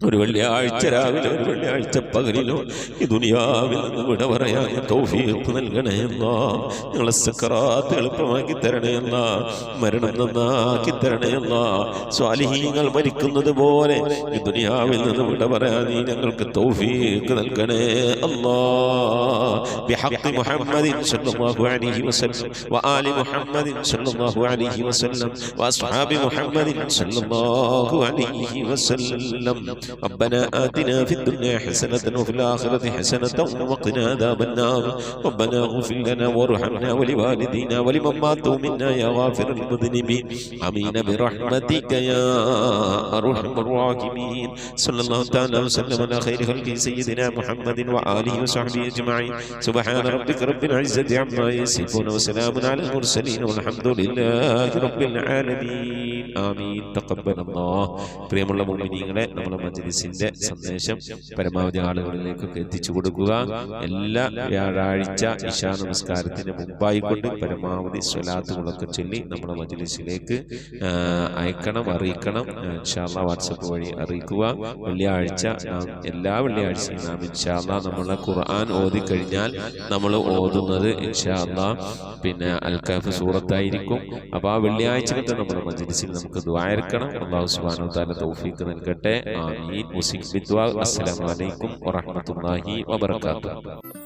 ഒരു വെള്ളിയാഴ്ച രാവിലെ ഒരു വെള്ളിയാഴ്ച പകലിലോ ഈ ദുനിയാവിൽ നിന്ന് വിട പറയാൻ തൗഫീഖ് നൽകണേ അല്ലാ. ഞങ്ങളെ സക്കറാത്ത് എളുപ്പമാക്കി തരണേ അല്ലാ. മരണം നന്നാക്കി തരണേ അല്ലാ. സ്വാലിഹീങ്ങൾ മരിക്കുന്നത് പോലെ ഈ ദുനിയാവിൽ നിന്ന് വിട പറയാൻ നീ ഞങ്ങൾക്ക് തൗഫീഖ് നൽകണേ അല്ലാ. ബിഹഖ് മുഹമ്മദിൻ സല്ലല്ലാഹു അലൈഹി വസല്ലം വആലി മുഹമ്മദിൻ സല്ലല്ലാഹു അലൈഹി വസല്ലം വഅസ്ഹാബി മുഹമ്മദിൻ സല്ലല്ലാഹു അലൈഹി വസല്ലം. ربنا آتنا في الدنيا حسنة وفي الآخرة حسنة وقنا عذاب النار. ربنا اغفر لنا وارحمنا ولوالدينا ولمن ماتوا منا يا غافر المذنبين. آمين برحمتك يا أرحم الراحمين. صلى الله تعالى وسلم على خير خلقه سيدنا محمد وآله وصحبه أجمعين. سبحان ربك رب العزة عما يصفون وسلام على المرسلين والحمد لله رب العالمين. آمين. تقبل الله. പ്രിയമുള്ള മുഅ്മിനീങ്ങളെ, നമ്മുടെ മജ്‌ലിസിന്റെ സന്ദേശം പരമാവധി ആളുകളിലേക്കൊക്കെ എത്തിച്ചു കൊടുക്കുക. എല്ലാ വ്യാഴാഴ്ച ഇശാ നമസ്കാരത്തിന് മുമ്പായിക്കൊണ്ട് പരമാവധി സ്വലാത്തുകളൊക്കെ ചൊല്ലി നമ്മുടെ മജ്‌ലിസിലേക്ക് അയക്കണം, അറിയിക്കണം. ഇൻഷാ അല്ലാഹ് വാട്സപ്പ് വഴി അറിയിക്കുക. വെള്ളിയാഴ്ച എല്ലാ വെള്ളിയാഴ്ചയും നാം ഇൻഷാ അല്ലാഹ് നമ്മളെ ഖുർആൻ ഓതി കഴിഞ്ഞാൽ നമ്മൾ ഓതുന്നത് ഇൻഷാ അല്ലാഹ് പിന്നെ അൽ കഹ്ഫ് സൂറത്തായിരിക്കും. അപ്പോൾ ആ വെള്ളിയാഴ്ചകളത്തെ നമ്മുടെ മജ്‌ലിസിൽ നമുക്ക് ദുആ ഇറക്കണം. അല്ലാഹു സുബ്ഹാനഹു വ തആല തൗഫീഖ് നൽകട്ടെ. ആമീൻ. മുസ്ലിം ബിദ്വാ. അസ്സലാമു അലൈക്കും വറഹ്മത്തുള്ളാഹി വബറകാതുഹു.